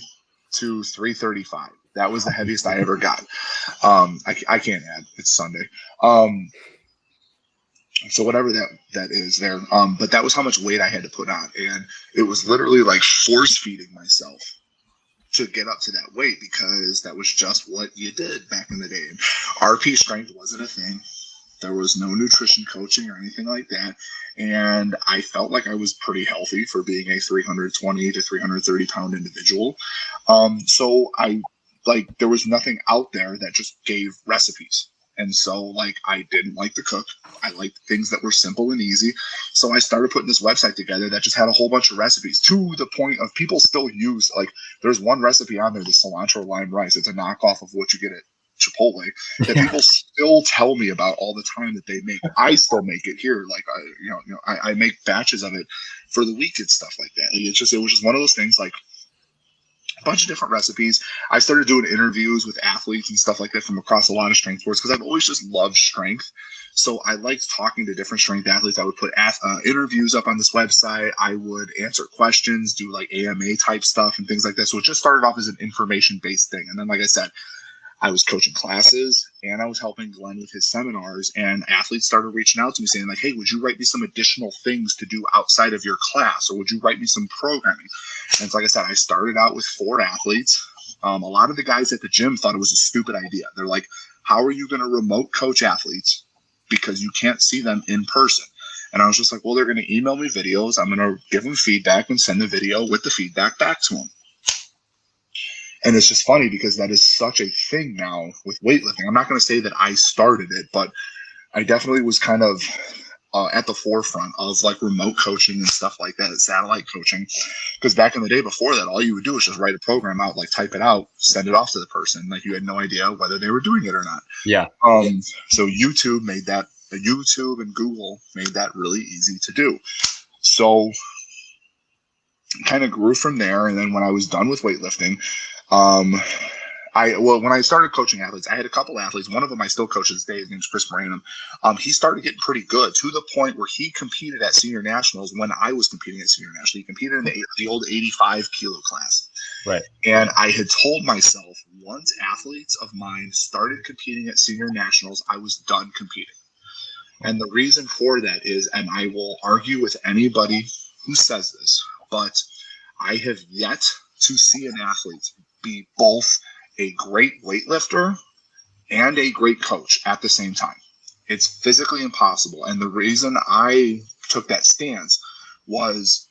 to 335. That was the heaviest I ever got. I can't add. It's Sunday. So whatever that is there. But that was how much weight I had to put on. And it was literally like force feeding myself to get up to that weight because that was just what you did back in the day. And RP strength wasn't a thing. There was no nutrition coaching or anything like that. And I felt like I was pretty healthy for being a 320 to 330 pound individual. So there was nothing out there that just gave recipes. And so like I didn't like to cook. I liked things that were simple and easy. So I started putting this website together that just had a whole bunch of recipes, to the point of people still use, like, there's one recipe on there, the cilantro lime rice. It's a knockoff of what you get at Chipotle that people still tell me about all the time that they make. I still make it here. Like I make batches of it for the week and stuff like that. Like, it was just one of those things, like a bunch of different recipes. I started doing interviews with athletes and stuff like that from across a lot of strength sports, because I've always just loved strength. So I liked talking to different strength athletes. I would put interviews up on this website. I would answer questions, do like AMA type stuff and things like that. So it just started off as an information-based thing. And then, like I said, I was coaching classes and I was helping Glen with his seminars, and athletes started reaching out to me saying like, hey, would you write me some additional things to do outside of your class? Or would you write me some programming? And so, like I said, I started out with 4 athletes. A lot of the guys at the gym thought it was a stupid idea. They're like, how are you going to remote coach athletes because you can't see them in person? And I was just like, well, they're going to email me videos. I'm going to give them feedback and send the video with the feedback back to them. And it's just funny because that is such a thing now with weightlifting. I'm not going to say that I started it, but I definitely was kind of at the forefront of like remote coaching and stuff like that, satellite coaching. Because back in the day before that, all you would do is just write a program out, like type it out, send it off to the person. Like you had no idea whether they were doing it or not. Yeah. So YouTube made that, YouTube and Google made that really easy to do. So kind of grew from there. And then when I was done with weightlifting, when I started coaching athletes, I had a couple athletes. One of them I still coach to this day. His name's Chris Moranum. He started getting pretty good, to the point where he competed at senior nationals when I was competing at senior national. He competed in the old 85 kilo class. Right. And I had told myself, once athletes of mine started competing at senior nationals, I was done competing. And the reason for that is, and I will argue with anybody who says this, but I have yet to see an athlete be both a great weightlifter and a great coach at the same time. It's physically impossible. And the reason I took that stance was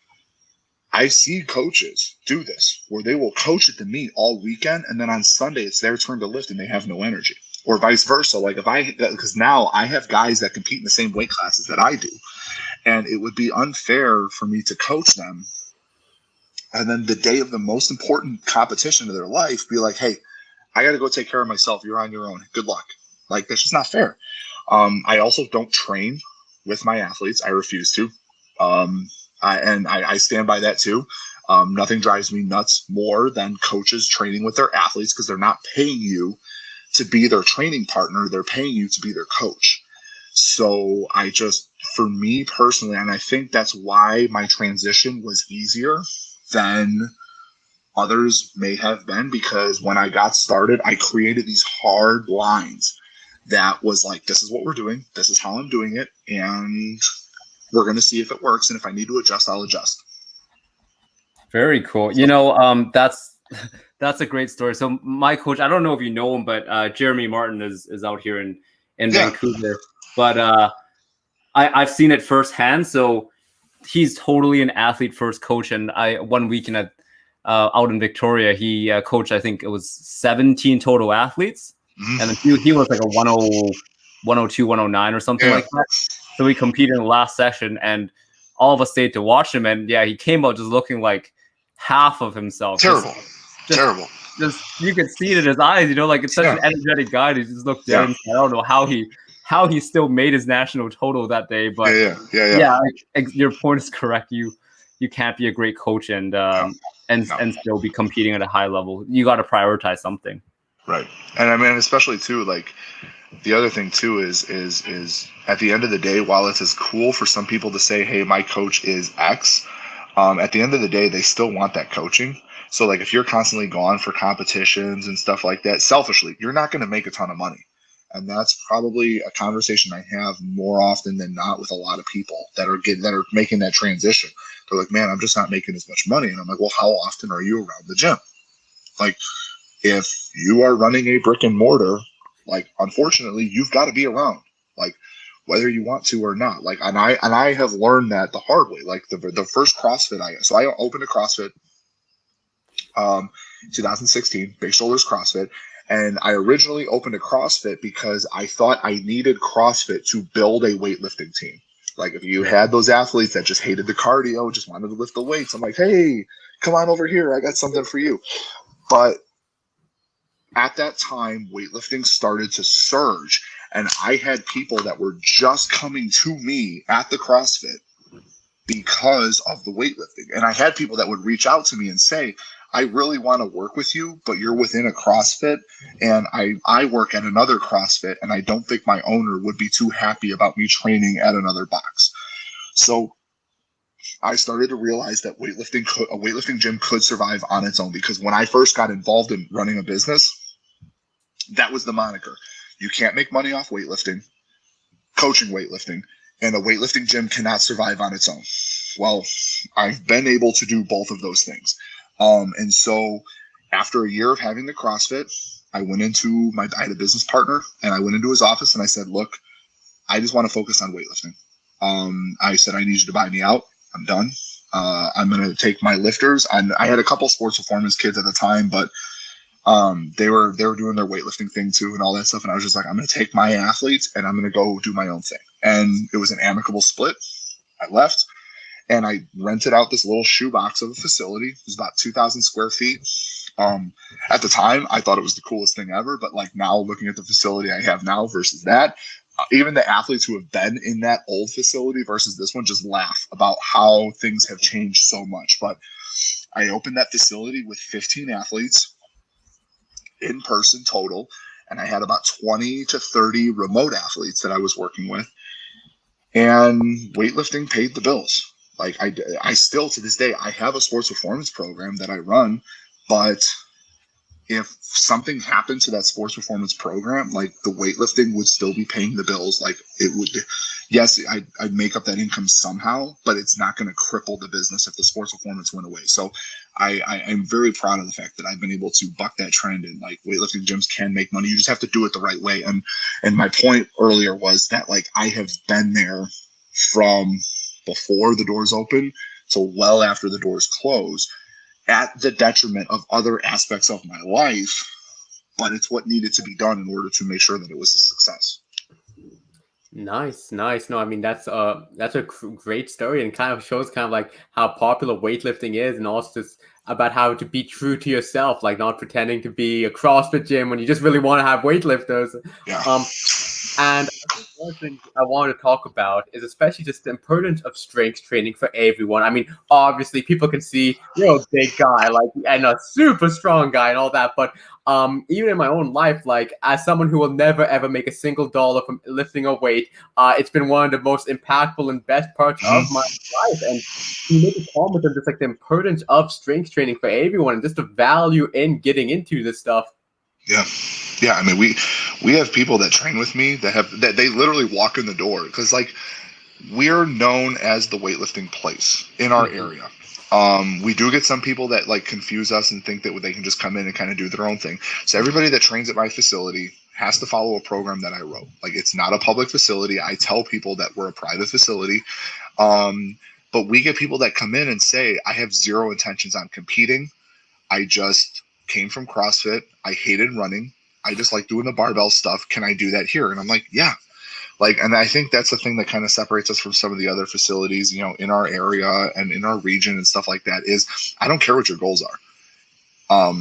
I see coaches do this where they will coach at the meet all weekend, and then on Sunday it's their turn to lift and they have no energy, or vice versa. Like because now I have guys that compete in the same weight classes that I do, and it would be unfair for me to coach them, and then the day of the most important competition of their life be like, hey, I got to go take care of myself. You're on your own. Good luck. Like, that's just not fair. I also don't train with my athletes. I refuse to. I stand by that too. Nothing drives me nuts more than coaches training with their athletes, because they're not paying you to be their training partner. They're paying you to be their coach. So for me personally, and I think that's why my transition was easier than others may have been, because when I got started, I created these hard lines that was like, this is what we're doing, this is how I'm doing it, and we're going to see if it works, and if I need to adjust, I'll adjust. Very cool. That's a great story. So my coach, I don't know if you know him, but Jeremy Martin is out here in Vancouver, but I've seen it firsthand. So he's totally an athlete first coach. And one weekend out in Victoria, he coached, I think it was 17 total athletes. Mm-hmm. And he was like a 102, 109 or something like that. So we competed in the last session, and all of us stayed to watch him. And he came out just looking like half of himself. Terrible. Just you could see it in his eyes, like it's such an energetic guy. He just looked dead. I don't know how he still made his national total that day. But your point is correct. You can't be a great coach and still be competing at a high level. You got to prioritize something. Right. And I mean, especially too, like the other thing too is at the end of the day, while it's as cool for some people to say, hey, my coach is X, at the end of the day, they still want that coaching. So like if you're constantly gone for competitions and stuff like that, selfishly, you're not going to make a ton of money. And that's probably a conversation I have more often than not with a lot of people that are making that transition. They're like, man, I'm just not making as much money. And I'm like, well, how often are you around the gym? Like, if you are running a brick and mortar, like, unfortunately, you've got to be around, like, whether you want to or not. Like, and I have learned that the hard way. Like the first CrossFit I opened a CrossFit, 2016, Big Shoulders CrossFit, And I originally opened a CrossFit because I thought I needed CrossFit to build a weightlifting team. Like if you had those athletes that just hated the cardio, just wanted to lift the weights, I'm like, hey, come on over here. I got something for you. But at that time, weightlifting started to surge. And I had people that were just coming to me at the CrossFit because of the weightlifting. And I had people that would reach out to me and say, I really want to work with you, but you're within a CrossFit and I work at another CrossFit and I don't think my owner would be too happy about me training at another box. So I started to realize that a weightlifting gym could survive on its own, because when I first got involved in running a business, that was the moniker. You can't make money off weightlifting, coaching weightlifting, and a weightlifting gym cannot survive on its own. Well, I've been able to do both of those things. And so after a year of having the CrossFit, I had a business partner and I went into his office and I said, look, I just want to focus on weightlifting. I said, I need you to buy me out. I'm done. I'm going to take my lifters. And I had a couple sports performance kids at the time, but they were doing their weightlifting thing too and all that stuff. And I was just like, I'm going to take my athletes and I'm going to go do my own thing. And it was an amicable split. I left. And I rented out this little shoebox of a facility. It was about 2,000 square feet. At the time, I thought it was the coolest thing ever. But like now, looking at the facility I have now versus that, even the athletes who have been in that old facility versus this one just laugh about how things have changed so much. But I opened that facility with 15 athletes in person total. And I had about 20 to 30 remote athletes that I was working with. And weightlifting paid the bills. Like I still, to this day, I have a sports performance program that I run, but if something happened to that sports performance program, like the weightlifting would still be paying the bills. Like it would, yes, I'd make up that income somehow, but it's not going to cripple the business if the sports performance went away. So I'm very proud of the fact that I've been able to buck that trend, and like weightlifting gyms can make money. You just have to do it the right way. And my point earlier was that like I have been there from before the doors open to well after the doors close, at the detriment of other aspects of my life, but it's what needed to be done in order to make sure that it was a success. Nice. No, I mean that's a great story, and kind of shows kind of like how popular weightlifting is, and also just about how to be true to yourself, like not pretending to be a CrossFit gym when you just really want to have weightlifters. Yeah. And I think one thing I want to talk about is especially just the importance of strength training for everyone. I mean, obviously, people can see you're a big guy, like, and a super strong guy and all that. But even in my own life, like as someone who will never ever make a single dollar from lifting a weight, it's been one of the most impactful and best parts of my life. And you make a comment of just like the importance of strength training for everyone, and just the value in getting into this stuff. Yeah. I mean, we have people that train with me that they literally walk in the door, because like we're known as the weightlifting place in our area. We do get some people that like confuse us and think that they can just come in and kind of do their own thing. So everybody that trains at my facility has to follow a program that I wrote. Like it's not a public facility. I tell people that we're a private facility. But we get people that come in and say, I have zero intentions on competing. I just came from CrossFit. I hated running. I just like doing the barbell stuff. Can I do that here? And I'm like, yeah. Like, and I think that's the thing that kind of separates us from some of the other facilities, you know, in our area and in our region and stuff like that, is I don't care what your goals are.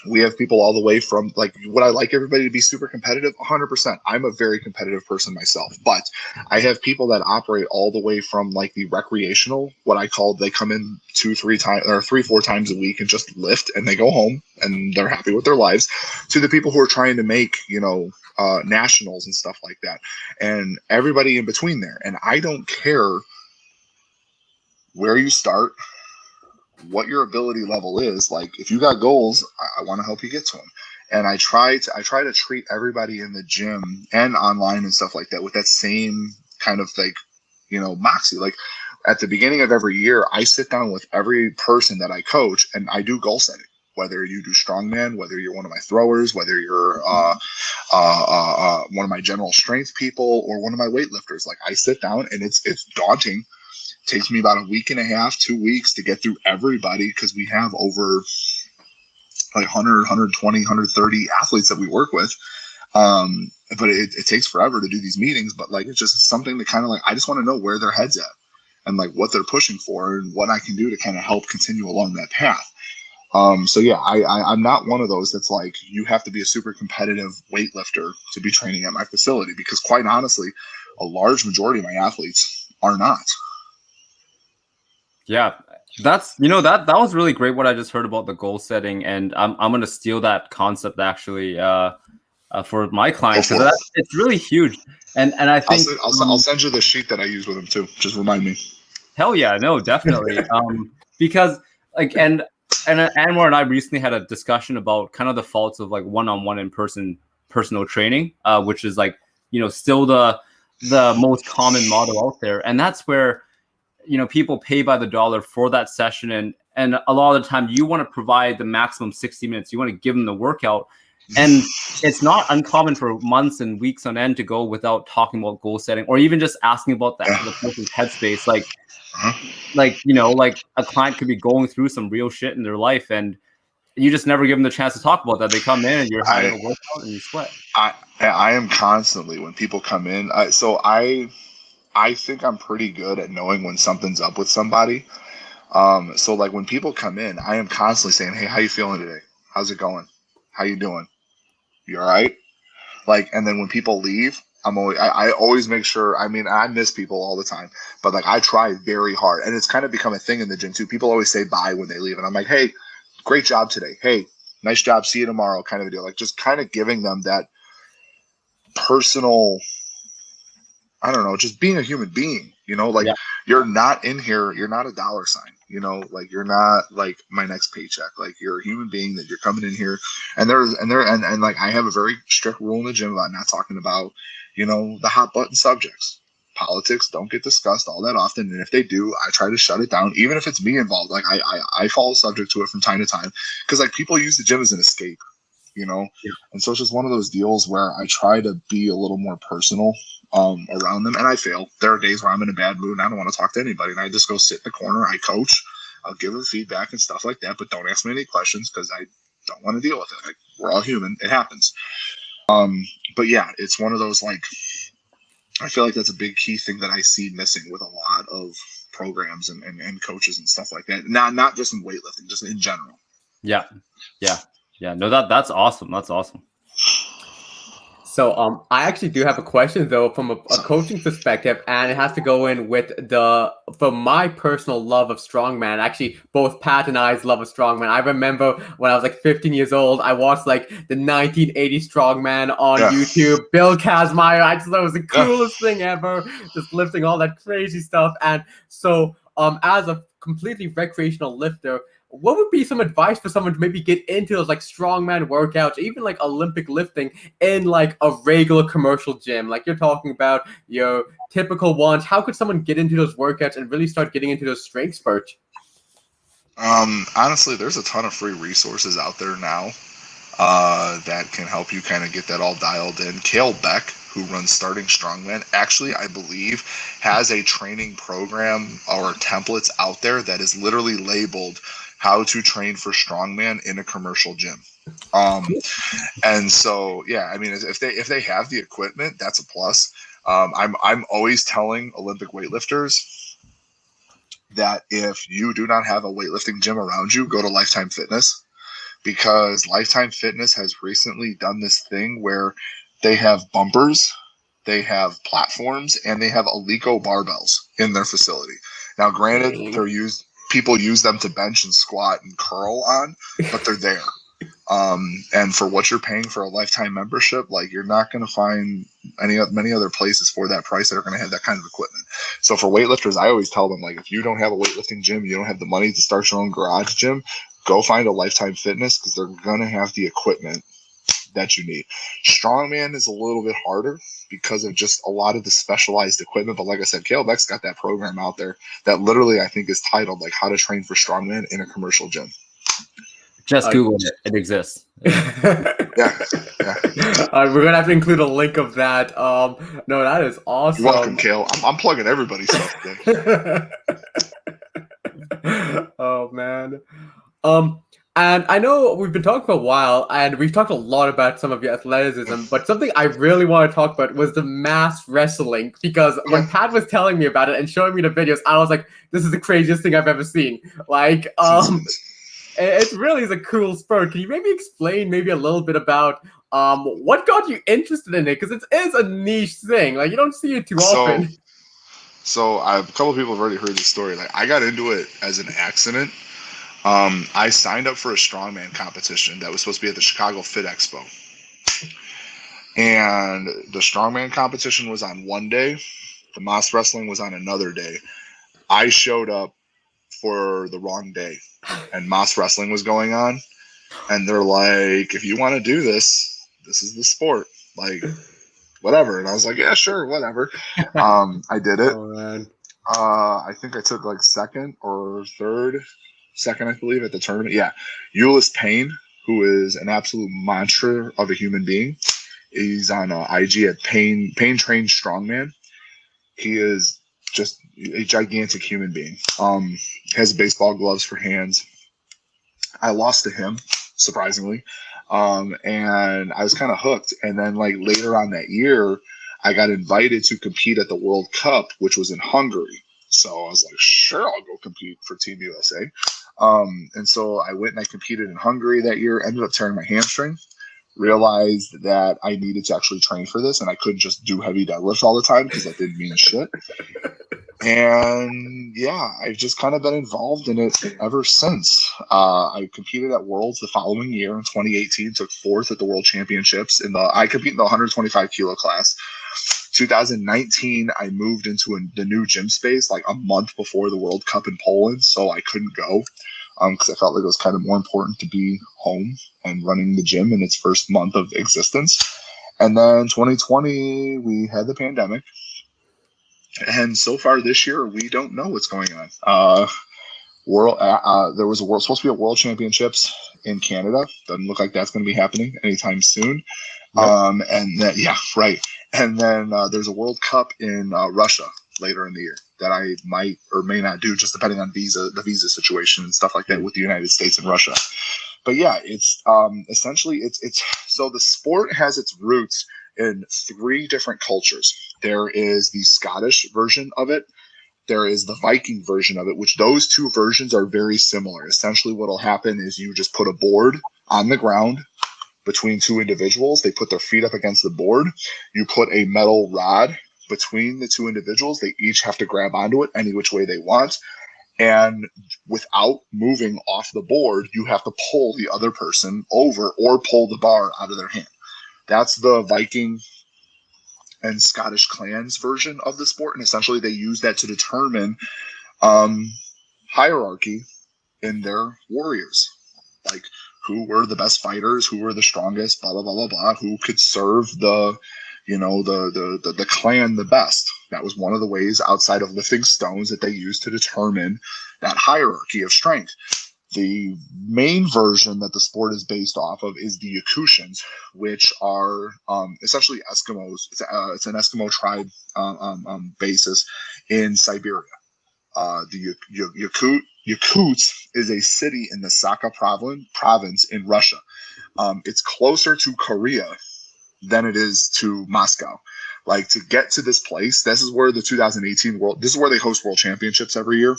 We have people all the way from like, would I like everybody to be super competitive? 100%. I'm a very competitive person myself, but I have people that operate all the way from like the recreational, what I call, they come in 2-3 times or 3-4 times a week and just lift and they go home and they're happy with their lives, to the people who are trying to make, you know, nationals and stuff like that, and everybody in between there. And I don't care where you start, what your ability level is. Like if you got goals, I want to help you get to them. And I try to treat everybody in the gym and online and stuff like that with that same kind of like, you know, moxie. Like at the beginning of every year, I sit down with every person that I coach and I do goal setting. Whether you do strongman, whether you're one of my throwers, whether you're one of my general strength people or one of my weightlifters, like I sit down and it's daunting. It takes me about a week and a half, 2 weeks to get through everybody, because we have over like 100, 120, 130 athletes that we work with. But it takes forever to do these meetings, but like, it's just something that kind of like, I just want to know where their head's at and like what they're pushing for and what I can do to kind of help continue along that path. So yeah, I'm not one of those that's like, you have to be a super competitive weightlifter to be training at my facility, because quite honestly, a large majority of my athletes are not. Yeah, that's, that was really great what I just heard about the goal setting, and I'm going to steal that concept actually for my clients, because it's really huge. And I think I'll send you the sheet that I use with them too. Just remind me. Hell yeah, no, definitely. Because like, and Anwar and I recently had a discussion about kind of the faults of like one-on-one in-person personal training, which is like, still the most common model out there. And that's where, people pay by the dollar for that session. And a lot of the time you want to provide the maximum 60 minutes. You want to give them the workout. And it's not uncommon for months and weeks on end to go without talking about goal setting, or even just asking about the person's headspace. Like a client could be going through some real shit in their life, and you just never give them the chance to talk about that. They come in and you're having a workout and you sweat. I am constantly, when people come in. So I think I'm pretty good at knowing when something's up with somebody. So like when people come in, I am constantly saying, "Hey, how you feeling today? How's it going? How you doing? You all right?" Like, and then when people leave, I always make sure. I mean, I miss people all the time, but like I try very hard, and it's kind of become a thing in the gym too. People always say bye when they leave, and I'm like, "Hey, great job today. Hey, nice job. See you tomorrow," kind of a deal. Like just kind of giving them that personal, I don't know, just being a human being, like you're not in here. You're not a dollar sign, like you're not like my next paycheck. Like you're a human being that you're coming in here. And like, I have a very strict rule in the gym about not talking about, the hot button subjects. Politics don't get discussed all that often. And if they do, I try to shut it down, even if it's me involved. Like I fall subject to it from time to time, because like people use the gym as an escape, and so it's just one of those deals where I try to be a little more personal around them, and I fail. There are days where I'm in a bad mood and I don't want to talk to anybody, and I just go sit in the corner. I coach, I'll give them feedback and stuff like that, but don't ask me any questions because I don't want to deal with it. Like, we're all human, it happens. But yeah, it's one of those, like, I feel like that's a big key thing that I see missing with a lot of programs and coaches and stuff like that. Not just in weightlifting, just in general. Yeah. No, that's awesome. That's awesome. So I actually do have a question though from a coaching perspective, and it has to go in with for my personal love of strongman. Actually, both Pat and I's love of strongman. I remember when I was like 15 years old, I watched like the 1980 strongman on YouTube. Bill Kazmaier. I just thought it was the coolest thing ever, just lifting all that crazy stuff. And so as a completely recreational lifter, what would be some advice for someone to maybe get into those like strongman workouts, even like Olympic lifting in like a regular commercial gym? Like you're talking about your typical ones. How could someone get into those workouts and really start getting into those strength spurts? Honestly, there's a ton of free resources out there now that can help you kind of get that all dialed in. Cale Beck, who runs Starting Strongman, actually, I believe, has a training program or templates out there that is literally labeled how to train for strongman in a commercial gym. And so, yeah, I mean, if they have the equipment, that's a plus. I'm always telling Olympic weightlifters that if you do not have a weightlifting gym around you, go to Lifetime Fitness, because Lifetime Fitness has recently done this thing where they have bumpers, they have platforms, and they have Alico barbells in their facility. Now, granted, people use them to bench and squat and curl on, but they're there. And for what you're paying for a lifetime membership, like, you're not going to find many other places for that price that are going to have that kind of equipment. So for weightlifters, I always tell them, like, if you don't have a weightlifting gym, you don't have the money to start your own garage gym, go find a Lifetime Fitness, because they're going to have the equipment that you need. Strongman is a little bit harder because of just a lot of the specialized equipment. But like I said, Cale Beck's got that program out there that literally, I think, is titled like How to Train for Strongman in a Commercial Gym. Just Google it. It exists. Yeah. We're gonna have to include a link of that. No, that is awesome. You're welcome, Cale. I'm plugging everybody's stuff today. Oh man. And I know we've been talking for a while, and we've talked a lot about some of your athleticism, but something I really want to talk about was the mass wrestling, because when Pat was telling me about it and showing me the videos, I was like, this is the craziest thing I've ever seen. Like, it really is a cool sport. Can you maybe explain maybe a little bit about what got you interested in it? Because it is a niche thing. Like, you don't see it too often. So a couple of people have already heard this story. Like, I got into it as an accident. I signed up for a strongman competition that was supposed to be at the Chicago Fit Expo. And the strongman competition was on one day. The mass wrestling was on another day. I showed up for the wrong day, and mass wrestling was going on. And they're like, if you want to do this, this is the sport. Like, whatever. And I was like, yeah, sure, whatever. I did it. Oh, man. I think I took like second, I believe, at the tournament. Yeah. Ulyss Payne, who is an absolute monster of a human being. He's on IG at Payne Trained Strongman. He is just a gigantic human being. Has baseball gloves for hands. I lost to him, surprisingly. And I was kind of hooked. And then like later on that year, I got invited to compete at the World Cup, which was in Hungary. So I was like, sure, I'll go compete for Team USA. And so I went and I competed in Hungary that year, ended up tearing my hamstring, realized that I needed to actually train for this, and I couldn't just do heavy deadlifts all the time because that didn't mean shit. And yeah, I've just kind of been involved in it ever since. I competed at Worlds the following year in 2018, took fourth at the World Championships. I compete in the 125 kilo class. 2019, I moved into the new gym space like a month before the World Cup in Poland, so I couldn't go because I felt like it was kind of more important to be home and running the gym in its first month of existence. And then 2020, we had the pandemic. And so far this year, we don't know what's going on. There was supposed to be a World Championships in Canada. Doesn't look like that's going to be happening anytime soon. Yep. And then there's a World Cup in Russia later in the year that I might or may not do, just depending on the visa situation and stuff like that with the United States and Russia. But yeah, it's essentially it's so the sport has its roots in 3 different cultures. There is the Scottish version of it. There is the Viking version of it, which those 2 versions are very similar. Essentially what will happen is you just put a board on the ground between 2 individuals. They put their feet up against the board. You put a metal rod between the 2 individuals. They each have to grab onto it any which way they want. And without moving off the board, you have to pull the other person over or pull the bar out of their hand. That's the Viking and Scottish clans version of the sport. And essentially they use that to determine hierarchy in their warriors. Like who were the best fighters, who were the strongest, blah, blah, blah, blah, blah, who could serve the clan the best. That was one of the ways outside of lifting stones that they used to determine that hierarchy of strength. The main version that the sport is based off of is the Yakutians, which are essentially Eskimos. It's an Eskimo tribe basis in Siberia. The Yakutsk is a city in the Sakha province in Russia. It's closer to Korea than it is to Moscow. Like to get to this place, this is where the 2018 this is where they host World Championships every year.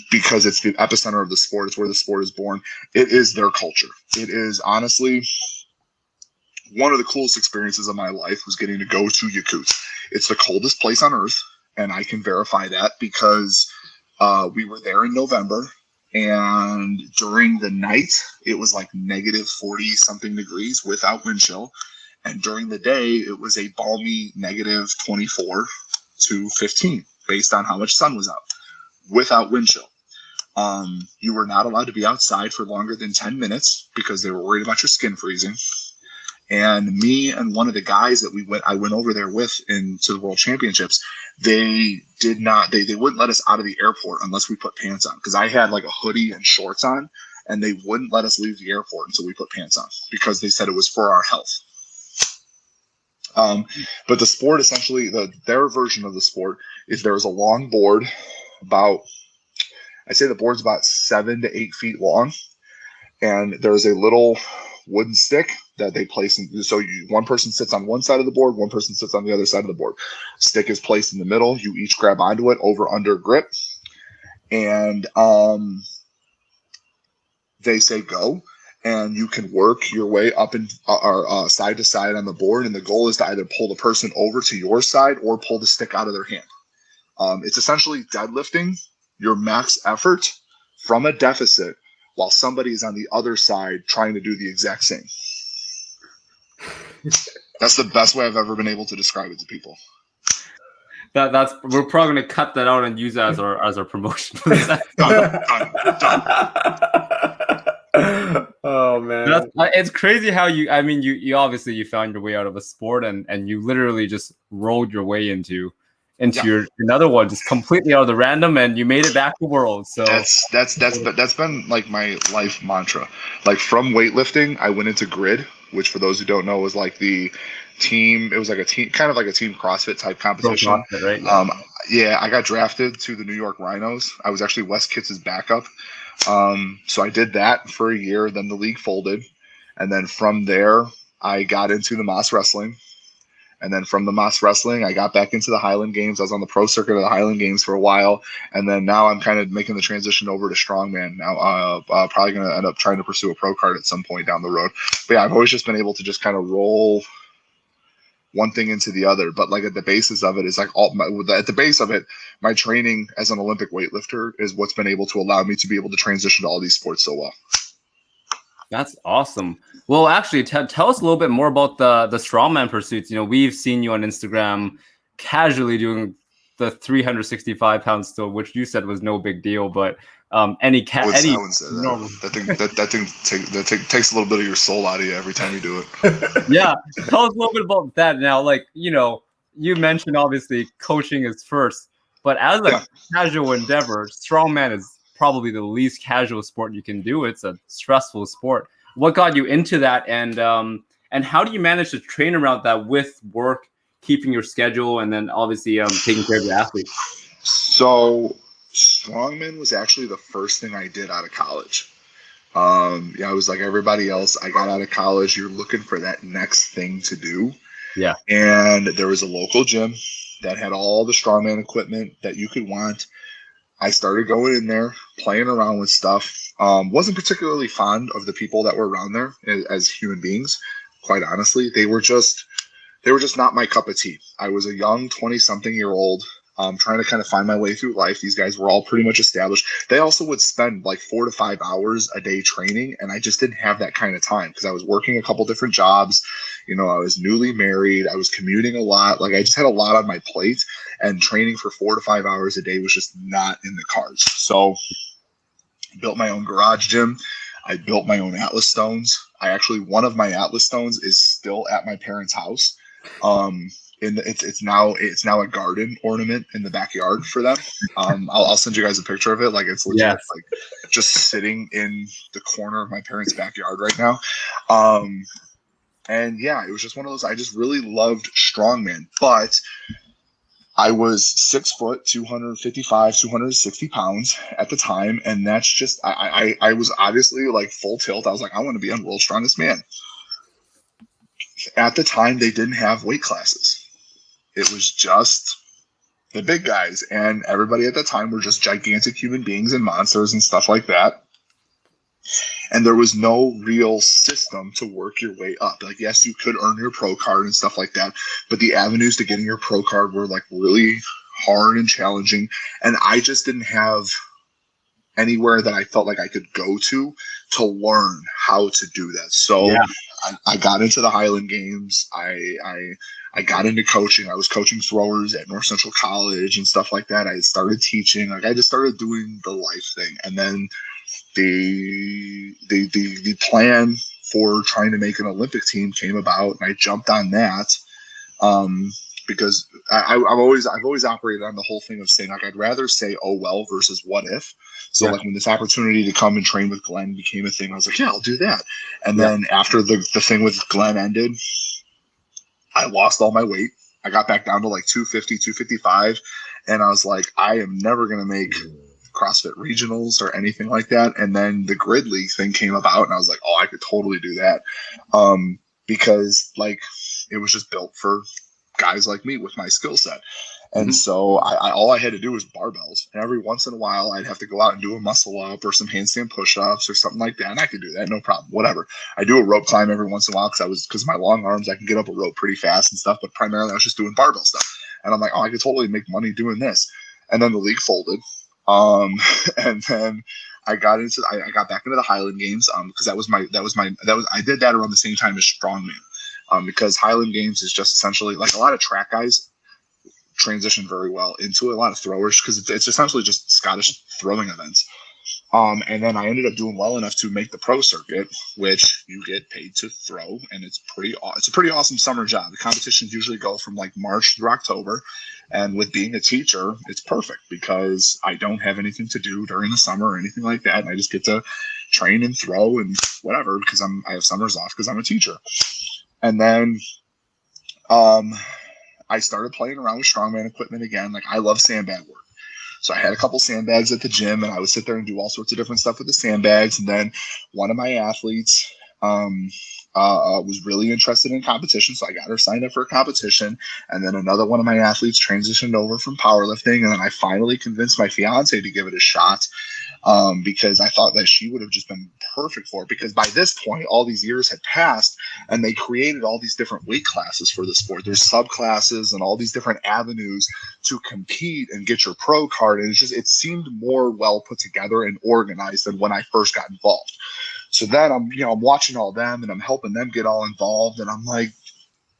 Because it's the epicenter of the sport. It's where the sport is born. It is their culture. It is honestly one of the coolest experiences of my life was getting to go to Yakutsk. It's the coldest place on earth, and I can verify that because we were there in November, and during the night it was like negative 40 something degrees without wind chill, and during the day it was a balmy negative 24 to 15 based on how much sun was out without wind chill. You were not allowed to be outside for longer than 10 minutes because they were worried about your skin freezing. And me and one of the guys that I went over there with into the World Championships, they wouldn't let us out of the airport unless we put pants on, because I had like a hoodie and shorts on, and they wouldn't let us leave the airport until we put pants on because they said it was for our health. But the sport, essentially, their version of the sport is there's a long board I'd say the board's about 7 to 8 feet long. and there's a little wooden stick that they place in. So one person sits on one side of the board, one person sits on the other side of the board. Stick is placed in the middle. You each grab onto it, over under grip, and they say go, and you can work your way up and side to side on the board. And the goal is to either pull the person over to your side or pull the stick out of their hand. It's essentially deadlifting your max effort from a deficit while somebody is on the other side trying to do the exact same. That's the best way I've ever been able to describe it to people. That's we're probably gonna cut that out and use that as our promotion. Done. Oh man, it's crazy how you obviously you found your way out of a sport and you literally just rolled your way into your another one, just completely out of the random, and you made it back to world. So that's been like my life mantra. Like from weightlifting, I went into grid, which for those who don't know was like the team. It was like a team, kind of like a team CrossFit type competition. CrossFit, right? Yeah, I got drafted to the New York Rhinos. I was actually Wes Kitz's backup. So I did that for a year. Then the league folded, and then from there I got into the Moss Wrestling. And then from the Moss Wrestling, I got back into the Highland Games. I was on the pro circuit of the Highland Games for a while. And then now I'm kind of making the transition over to strongman. Now, probably going to end up trying to pursue a pro card at some point down the road. But yeah, I've always just been able to just kind of roll one thing into the other. But like at the basis of it is like at the base of it, my training as an Olympic weightlifter is what's been able to allow me to be able to transition to all these sports so well. That's awesome. Well, actually, tell us a little bit more about the strongman pursuits. You know, we've seen you on Instagram casually doing the 365-pound still, which you said was no big deal. But I wouldn't say that. That thing takes a little bit of your soul out of you every time you do it. Yeah, tell us a little bit about that. Now, like, you know, you mentioned obviously coaching is first, but as a casual endeavor, strongman is probably the least casual sport you can do. It's a stressful sport. What got you into that, and how do you manage to train around that with work, keeping your schedule, and then obviously taking care of your athletes? So strongman was actually the first thing I did out of college. I was like everybody else. I got out of college. You're looking for that next thing to do. Yeah. And there was a local gym that had all the strongman equipment that you could want. I started going in there, playing around with stuff. Wasn't particularly fond of the people that were around there as human beings. Quite honestly, they were just not my cup of tea. I was a young 20-something-year-old trying to kind of find my way through life. These guys were all pretty much established. They also would spend like 4 to 5 hours a day training, and I just didn't have that kind of time because I was working a couple different jobs. You know, I was newly married. I was commuting a lot. Like I just had a lot on my plate, and training for 4 to 5 hours a day was just not in the cards. So I built my own garage gym. I built my own Atlas stones. One of my Atlas stones is still at my parents' house. It's now a garden ornament in the backyard for them. I'll send you guys a picture of it. Like it's legit, like just sitting in the corner of my parents' backyard right now. And yeah, it was just one of those. I just really loved strongman, but I was 6 foot, 255, 260 pounds at the time, and that's just I was obviously like full tilt. I was like, I want to be on World's Strongest Man. At the time, they didn't have weight classes. It was just the big guys, and everybody at the time were just gigantic human beings and monsters and stuff like that. And there was no real system to work your way up. Like, yes, you could earn your pro card and stuff like that, but the avenues to getting your pro card were like really hard and challenging. And I just didn't have anywhere that I felt like I could go to learn how to do that. So I got into the Highland Games. I got into coaching. I was coaching throwers at North Central College and stuff like that. I started teaching. Like I just started doing the life thing. And then the plan for trying to make an Olympic team came about, and I jumped on that because I've always operated on the whole thing of saying like I'd rather say oh well versus what if. So like when this opportunity to come and train with Glen became a thing, I was like, yeah, I'll do that. And then after the thing with Glen ended, I lost all my weight. I got back down to like 250, 255. And I was like, I am never going to make CrossFit regionals or anything like that. And then the grid league thing came about, and I was like, oh, I could totally do that, because like it was just built for guys like me with my skill set. And so I all I had to do was barbells. And every once in a while, I'd have to go out and do a muscle up or some handstand push-ups or something like that. And I could do that, no problem, whatever. I do a rope climb every once in a while because of my long arms, I can get up a rope pretty fast and stuff. But primarily, I was just doing barbell stuff. And I'm like, oh, I could totally make money doing this. And then the league folded. And then I got back into the Highland Games because I did that around the same time as strongman. Because Highland Games is just essentially like a lot of track guys transition very well into it, a lot of throwers, because it's essentially just Scottish throwing events. And then I ended up doing well enough to make the pro circuit, which you get paid to throw, and it's a pretty awesome summer job. The competitions usually go from like March through October, and with being a teacher, it's perfect because I don't have anything to do during the summer or anything like that, and I just get to train and throw and whatever because I have summers off because I'm a teacher. And then I started playing around with strongman equipment again. Like, I love sandbag work. So I had a couple sandbags at the gym, and I would sit there and do all sorts of different stuff with the sandbags. And then one of my athletes was really interested in competition, so I got her signed up for a competition. And then another one of my athletes transitioned over from powerlifting, and then I finally convinced my fiance to give it a shot, because I thought that she would have just been perfect for it. Because by this point, all these years had passed, and they created all these different weight classes for the sport. There's subclasses and all these different avenues to compete and get your pro card, and it seemed more well put together and organized than when I first got involved. So then I'm watching all them, and I'm helping them get all involved, and I'm like,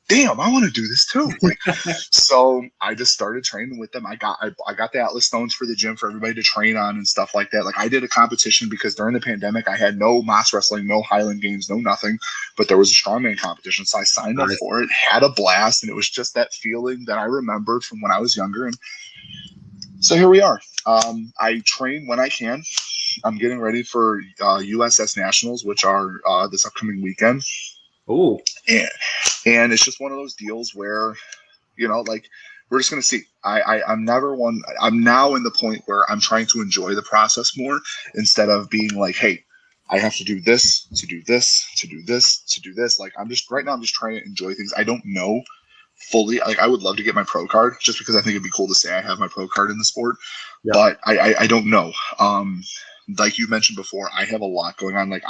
damn, I want to do this too. Like, so I just started training with them. I got the Atlas stones for the gym for everybody to train on and stuff like that. Like, I did a competition because during the pandemic I had no Moss wrestling, no Highland Games, no nothing, but there was a strongman competition. So I signed up for it, had a blast, and it was just that feeling that I remembered from when I was younger. And so here we are. I train when I can. I'm getting ready for USS Nationals, which are this upcoming weekend. Oh, and it's just one of those deals where, like, we're just gonna see. I'm now in the point where I'm trying to enjoy the process more instead of being like, hey, I have to do this to do this to do this to do this. Like, I'm just trying to enjoy things. I don't know fully. Like, I would love to get my pro card just because I think it'd be cool to say I have my pro card in the sport, but I don't know. Like you mentioned before, I have a lot going on. Like,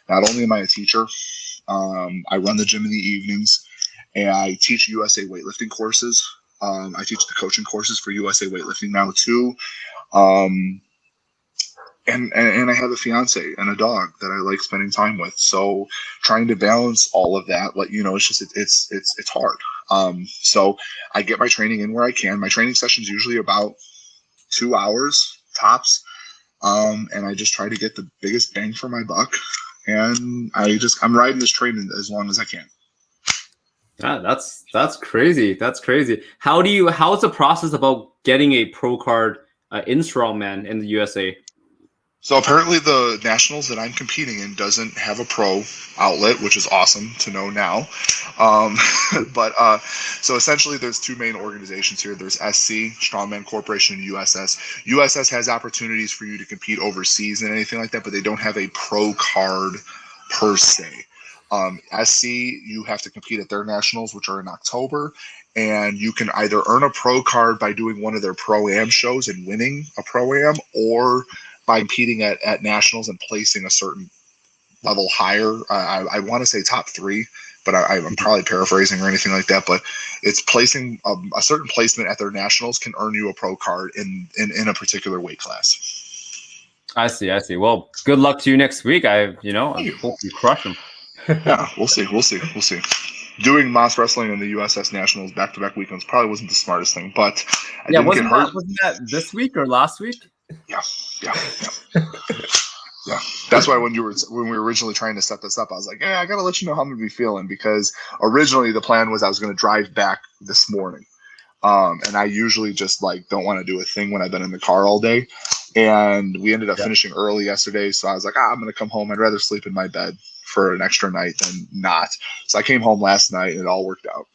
not only am I a teacher, I run the gym in the evenings, and I teach USA weightlifting courses. I teach the coaching courses for USA weightlifting now too. And I have a fiance and a dog that I like spending time with. So trying to balance all of that, it's hard. So I get my training in where I can. My training session is usually about 2 hours tops. And I just try to get the biggest bang for my buck. And I'm riding this train as long as I can. That's crazy. That's crazy. How's the process about getting a pro card in strongman in the USA? So apparently the nationals that I'm competing in doesn't have a pro outlet, which is awesome to know now. So essentially there's two main organizations here. There's SC, Strongman Corporation, and USS. USS has opportunities for you to compete overseas and anything like that, but they don't have a pro card per se. SC, you have to compete at their nationals, which are in October, and you can either earn a pro card by doing one of their pro-am shows and winning a pro-am, or by competing at nationals and placing a certain level higher. I want to say top 3, but I'm probably paraphrasing or anything like that. But it's placing a certain placement at their nationals can earn you a pro card in a particular weight class. I see. Well, good luck to you next week. I hope you crush them. Yeah, we'll see. Doing Moss wrestling in the USS Nationals back-to-back weekends probably wasn't the smartest thing, but I didn't get hurt. Wasn't that this week or last week? Yeah. That's why when we were originally trying to set this up, I was like, I gotta let you know how I'm gonna be feeling, because originally the plan was I was gonna drive back this morning. And I usually just don't want to do a thing when I've been in the car all day. And we ended up finishing early yesterday, so I was like, I'm gonna come home. I'd rather sleep in my bed for an extra night than not. So I came home last night and it all worked out.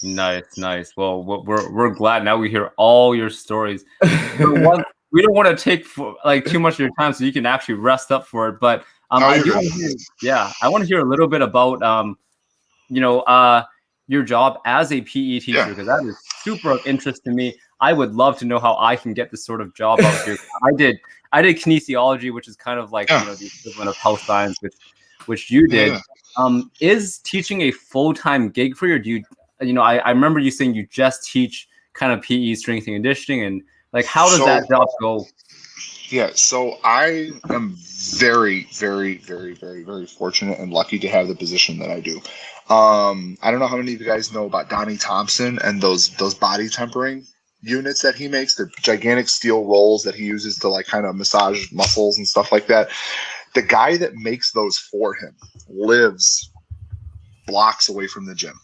Nice. Well, we're glad now we hear all your stories. we don't want to take too much of your time, so you can actually rest up for it. But I do want to hear, I want to hear a little bit about your job as a PE teacher, because that is super of interest to me. I would love to know how I can get this sort of job out here. I did kinesiology, which is kind of like the equivalent of health science, which you did. Is teaching a full-time gig for you? Or do you I remember you saying you just teach kind of PE, strength and conditioning, and like how does that job go? Yeah, so I am very, very, very, very, very fortunate and lucky to have the position that I do. I don't know how many of you guys know about Donnie Thompson and those body tempering units that he makes, the gigantic steel rolls that he uses to like kind of massage muscles and stuff like that. The guy that makes those for him lives blocks away from the gym.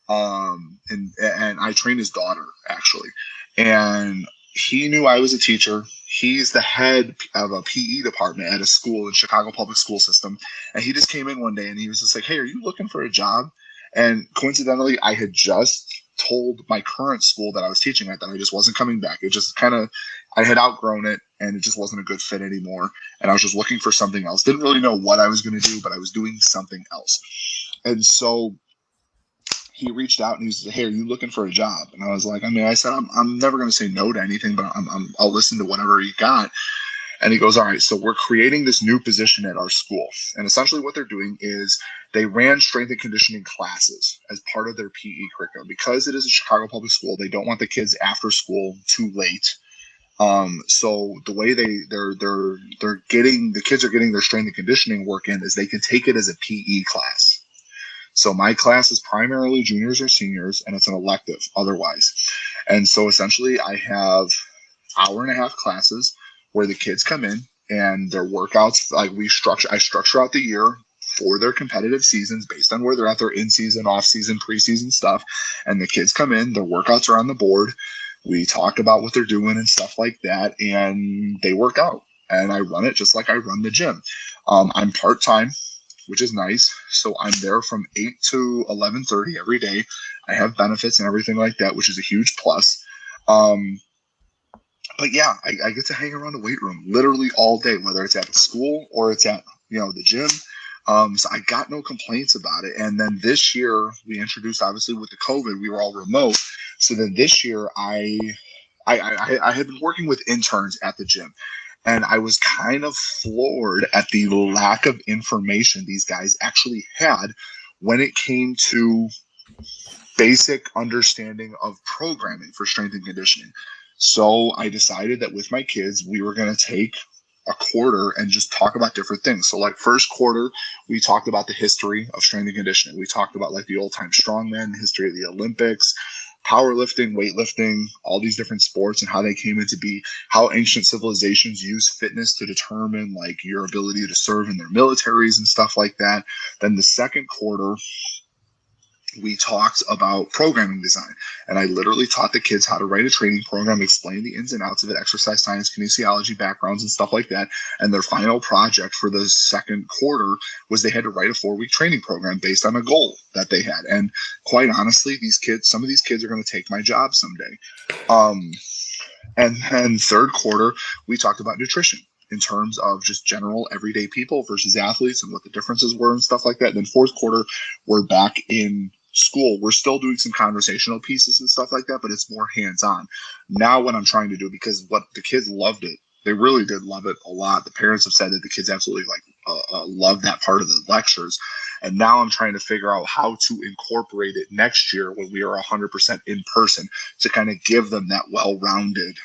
And I train his daughter actually. And he knew I was a teacher. He's the head of a PE department at a school in Chicago public school system. And he just came in one day and he was just like, "Hey, are you looking for a job?" And coincidentally, I had just told my current school that I was teaching at that I just wasn't coming back. It just I had outgrown it and it just wasn't a good fit anymore. And I was just looking for something else. Didn't really know what I was going to do, but I was doing something else. And so he reached out and he was like, "Hey, are you looking for a job?" And I was like, I said, I'm never going to say no to anything, but I'll listen to whatever you got. And he goes, "All right, so we're creating this new position at our school." And essentially what they're doing is they ran strength and conditioning classes as part of their PE curriculum. Because it is a Chicago public school, they don't want the kids after school too late. So the way they're getting, the kids are getting their strength and conditioning work in is they can take it as a PE class. So my class is primarily juniors or seniors, and it's an elective otherwise. And so essentially I have 1.5 hour classes where the kids come in and their workouts, like I structure out the year for their competitive seasons based on where they're at, their in-season, off-season, preseason stuff. And the kids come in, their workouts are on the board. We talk about what they're doing and stuff like that, and they work out. And I run it just like I run the gym. I'm part-time, which is nice. So I'm there from 8 to 11:30 every day. I have benefits and everything like that, which is a huge plus. But yeah, I get to hang around the weight room literally all day, whether it's at the school or it's at, the gym. So I got no complaints about it. And then this year we introduced, obviously with the COVID, we were all remote. So then this year I had been working with interns at the gym. And I was kind of floored at the lack of information these guys actually had when it came to basic understanding of programming for strength and conditioning. So I decided that with my kids, we were going to take a quarter and just talk about different things. So like first quarter, we talked about the history of strength and conditioning. We talked about like the old time strongman, the history of the Olympics, powerlifting, weightlifting, all these different sports and how they came into be, how ancient civilizations use fitness to determine like your ability to serve in their militaries and stuff like that. Then the second quarter, we talked about programming design, and I literally taught the kids how to write a training program, explain the ins and outs of it, exercise science, kinesiology backgrounds and stuff like that. And their final project for the second quarter was they had to write a 4-week training program based on a goal that they had. And quite honestly, some of these kids are going to take my job someday. And then third quarter, we talked about nutrition in terms of just general everyday people versus athletes and what the differences were and stuff like that. And then fourth quarter, we're back in school. We're still doing some conversational pieces and stuff like that, but it's more hands-on. Now what I'm trying to do, because what the kids loved it, they really did love it a lot. The parents have said that the kids absolutely love that part of the lectures. And now I'm trying to figure out how to incorporate it next year when we are 100% in person to kind of give them that well-rounded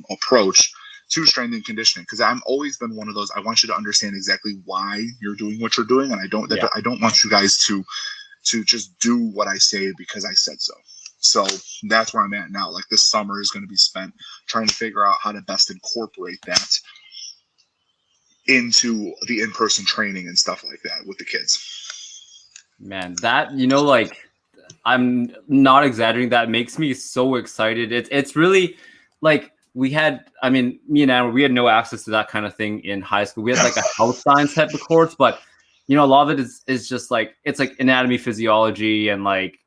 approach to strength and conditioning. Because I've always been one of those, I want you to understand exactly why you're doing what you're doing. And I don't want you guys to just do what I say because I said so. So that's where I'm at now. Like this summer is going to be spent trying to figure out how to best incorporate that into the in-person training and stuff like that with the kids. Man, that, like, I'm not exaggerating. That makes me so excited. It's really like me and Anna, we had no access to that kind of thing in high school. We had like a health science type of course, but a lot of it is just like, it's like anatomy, physiology, and like,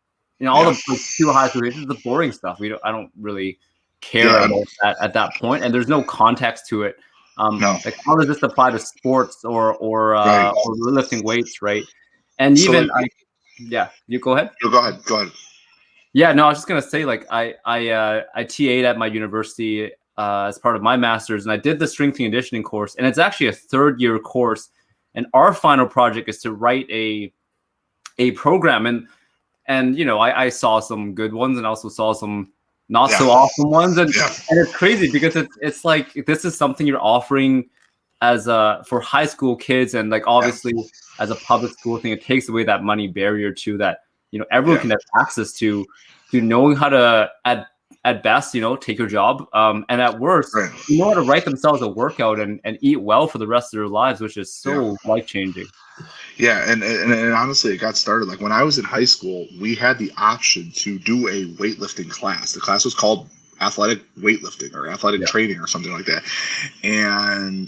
all the too high school, it's the boring stuff. I don't really care Yeah. about that at that point, and there's no context to it. No. Like how does this apply to sports or Right. or lifting weights, right? And So, even like, yeah, you go ahead. go ahead. Go ahead. Yeah, no, I was just gonna say, like, I TA'd at my university as part of my master's, and I did the strength and conditioning course, and it's actually a 3rd-year course, and our final project is to write a program, and you know, I saw some good ones, and also saw some not so awesome ones, and it's crazy because it's like this is something you're offering as for high school kids, and like obviously as a public school thing, it takes away that money barrier too that you know everyone can have access to knowing how to at best, you know, take your job, and at worst, you know how to write themselves a workout and eat well for the rest of their lives, which is so life changing. Yeah, and honestly, it got started like when I was in high school. We had the option to do a weightlifting class. The class was called athletic weightlifting or athletic training or something like that,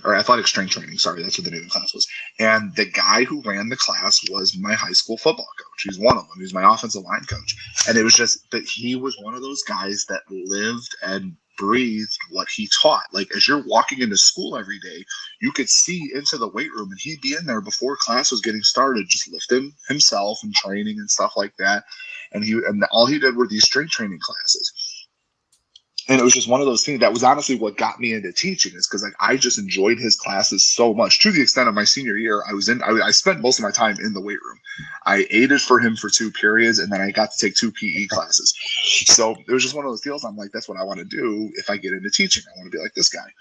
or athletic strength training. Sorry, that's what the name of the class was. And the guy who ran the class was my high school football coach. He's one of them. He's my offensive line coach, and it was just that he was one of those guys that lived and breathed what he taught. Like as you're walking into school every day, you could see into the weight room and he'd be in there before class was getting started, just lifting himself and training and stuff like that. And all he did were these strength training classes. And it was just one of those things that was honestly what got me into teaching, is because like I just enjoyed his classes so much, to the extent of my senior year. I spent most of my time in the weight room. I aided for him for 2 periods, and then I got to take 2 PE classes. So it was just one of those deals. I'm like, that's what I want to do if I get into teaching. I want to be like this guy.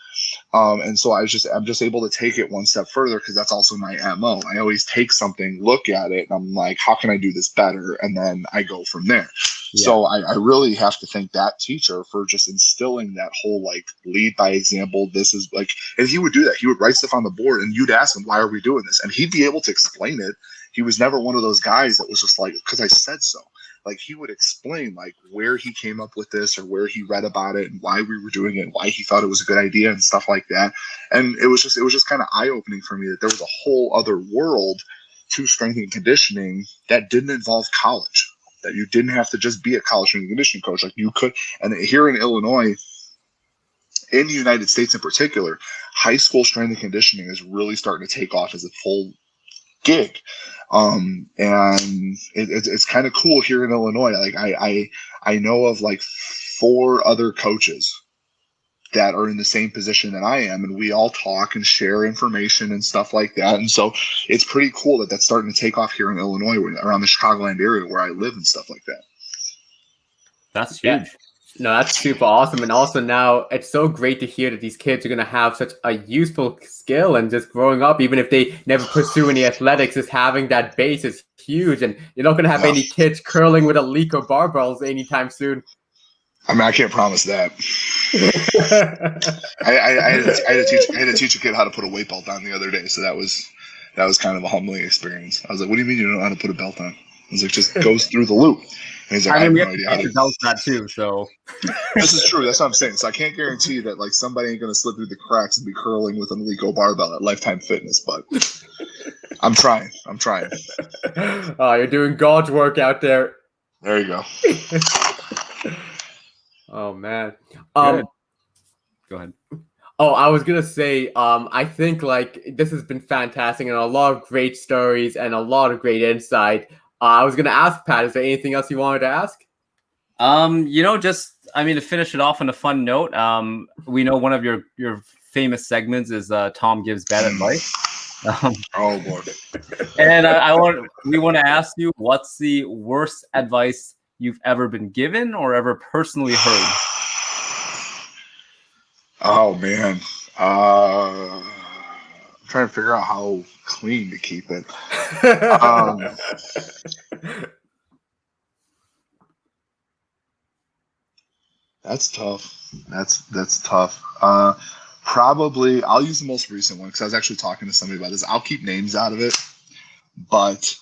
And so I'm just able to take it one step further, because that's also my MO. I always take something, look at it, and I'm like, how can I do this better? And then I go from there. Yeah. So I really have to thank that teacher for just instilling that whole like lead by example. This is like, and he would do that. He would write stuff on the board, and you'd ask him, why are we doing this? And he'd be able to explain it. He was never one of those guys that was just like, because I said so. Like he would explain like where he came up with this, or where he read about it, and why we were doing it, and why he thought it was a good idea and stuff like that. And it was just kind of eye-opening for me that there was a whole other world to strength and conditioning that didn't involve college. That you didn't have to just be a college strength and conditioning coach. Like you could, and here in Illinois, in the United States in particular, high school strength and conditioning is really starting to take off as a full gig. And it's kind of cool here in Illinois. Like I know of like 4 other coaches that are in the same position that I am, and we all talk and share information and stuff like that. And so it's pretty cool that that's starting to take off here in Illinois, around the Chicagoland area where I live and stuff like that. That's huge. Yeah. No, that's super awesome. And also now it's so great to hear that these kids are going to have such a useful skill, and just growing up, even if they never pursue any athletics, just having that base is huge. And you're not going to have any kids curling with a leak of barbells anytime soon. I mean, I can't promise that. I had to teach a kid how to put a weight belt on the other day, so that was kind of a humbling experience. I was like, "What do you mean you don't know how to put a belt on?" I was like, "Just goes through the loop." And he's like, "I have no idea how to belt that too." So this is true. That's what I'm saying. So I can't guarantee that like somebody ain't gonna slip through the cracks and be curling with an Alico barbell at Lifetime Fitness, but I'm trying. Oh, you're doing God's work out there. There you go. Oh man. Go ahead. Oh, I was gonna say, I think like this has been fantastic, and a lot of great stories and a lot of great insight. I was gonna ask Pat, is there anything else you wanted to ask? You know, just to finish it off on a fun note. We know one of your famous segments is Tom gives bad advice. Oh boy. And we want to ask you, what's the worst advice you've ever been given or ever personally heard? Oh man, I'm trying to figure out how clean to keep it. That's tough. That's tough. Probably I'll use the most recent one, because I was actually talking to somebody about this. I'll keep names out of it, but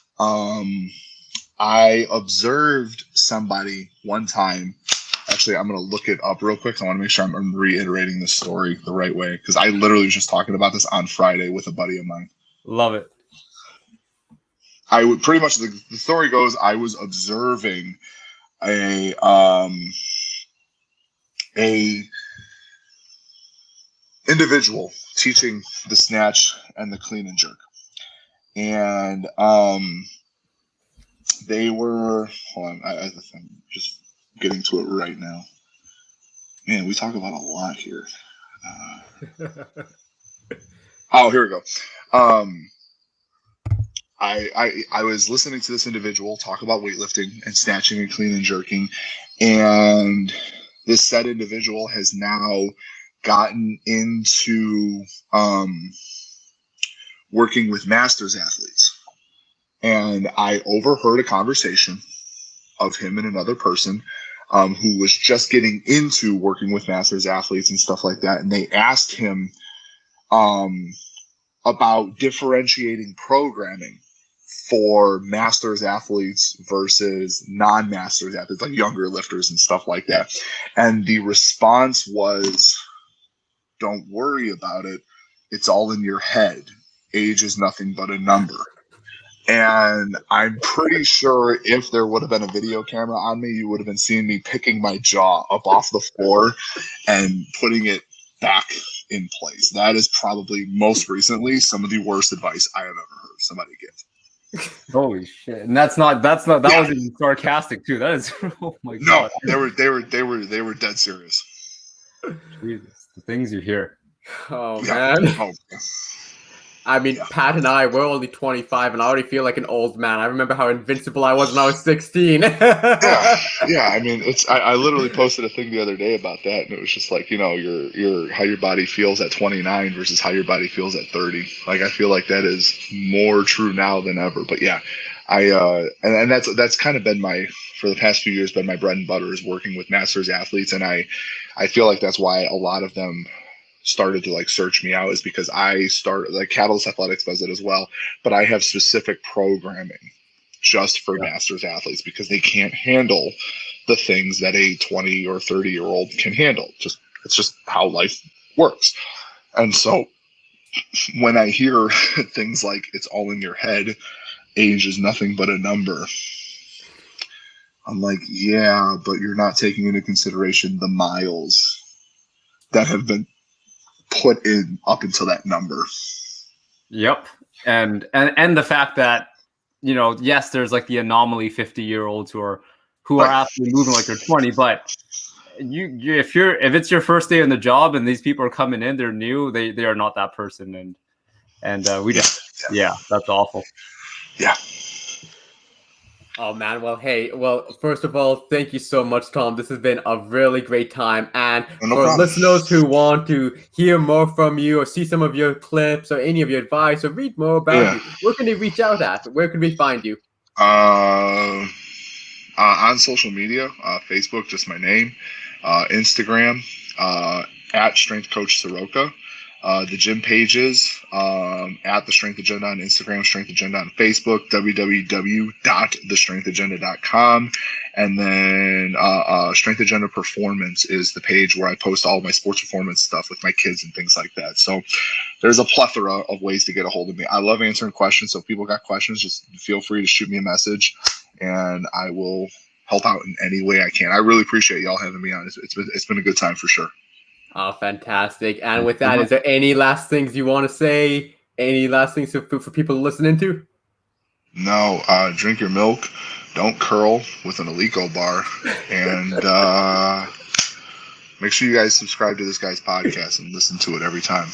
I observed somebody one time. Actually, I'm going to look it up real quick. I want to make sure I'm reiterating this story the right way, because I literally was just talking about this on Friday with a buddy of mine. Love it. I would pretty much, the story goes, I was observing a a individual teaching the snatch and the clean and jerk. And they were, hold on, I'm just getting to it right now. Man, we talk about a lot here. Oh, here we go. I was listening to this individual talk about weightlifting and snatching and clean and jerking, and this said individual has now gotten into working with masters athletes. And I overheard a conversation of him and another person who was just getting into working with masters athletes and stuff like that. And they asked him about differentiating programming for masters athletes versus non-masters athletes, like younger lifters and stuff like that. And the response was, don't worry about it. It's all in your head. Age is nothing but a number. And I'm pretty sure if there would have been a video camera on me, you would have been seeing me picking my jaw up off the floor and putting it back in place. That is probably most recently some of the worst advice I have ever heard somebody give. Holy shit! And that wasn't even sarcastic too. That is, oh my god. No, they were dead serious. Jesus, the things you hear. Oh Yeah. man. Oh. I mean, Pat and I, we're only 25, and I already feel like an old man. I remember how invincible I was when I was 16. Yeah. I mean, I literally posted a thing the other day about that, and it was just like, your how your body feels at 29 versus how your body feels at 30. Like, I feel like that is more true now than ever. But yeah, and that's kind of been for the past few years, been my bread and butter, is working with masters athletes, and I feel like that's why a lot of them started to search me out, is because I started, like, Catalyst Athletics does it as well, but I have specific programming just for masters athletes because they can't handle the things that a 20 or 30-year-old can handle. It's just how life works. And so when I hear things like it's all in your head, age is nothing but a number, I'm like, yeah, but you're not taking into consideration the miles that have been put in up until that number. Yep. And the fact that, yes, there's like the anomaly 50-year-olds who are actually moving like they're 20, but if it's your first day on the job and these people are coming in, they're new, they are not that person. And that's awful. Yeah. Oh man, well, first of all, thank you so much, Tom. This has been a really great time. And for listeners who want to hear more from you or see some of your clips or any of your advice or read more about you, where can they reach out at? Where can we find you? On social media, Facebook, just my name, Instagram, at Strength Coach Sroka. The gym pages, at The Strength Agenda on Instagram, Strength Agenda on Facebook, www.thestrengthagenda.com. And then Strength Agenda Performance is the page where I post all my sports performance stuff with my kids and things like that. So there's a plethora of ways to get a hold of me. I love answering questions. So if people got questions, just feel free to shoot me a message and I will help out in any way I can. I really appreciate y'all having me on. It's been a good time for sure. Oh, fantastic. And with that, is there any last things you want to say? Any last things for people listening to? No, drink your milk. Don't curl with an Alico bar. And make sure you guys subscribe to this guy's podcast and listen to it every time.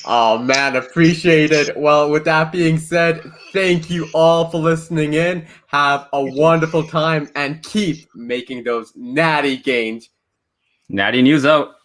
Oh, man, appreciate it. Well, with that being said, thank you all for listening in. Have a wonderful time and keep making those natty gains. Natty News out.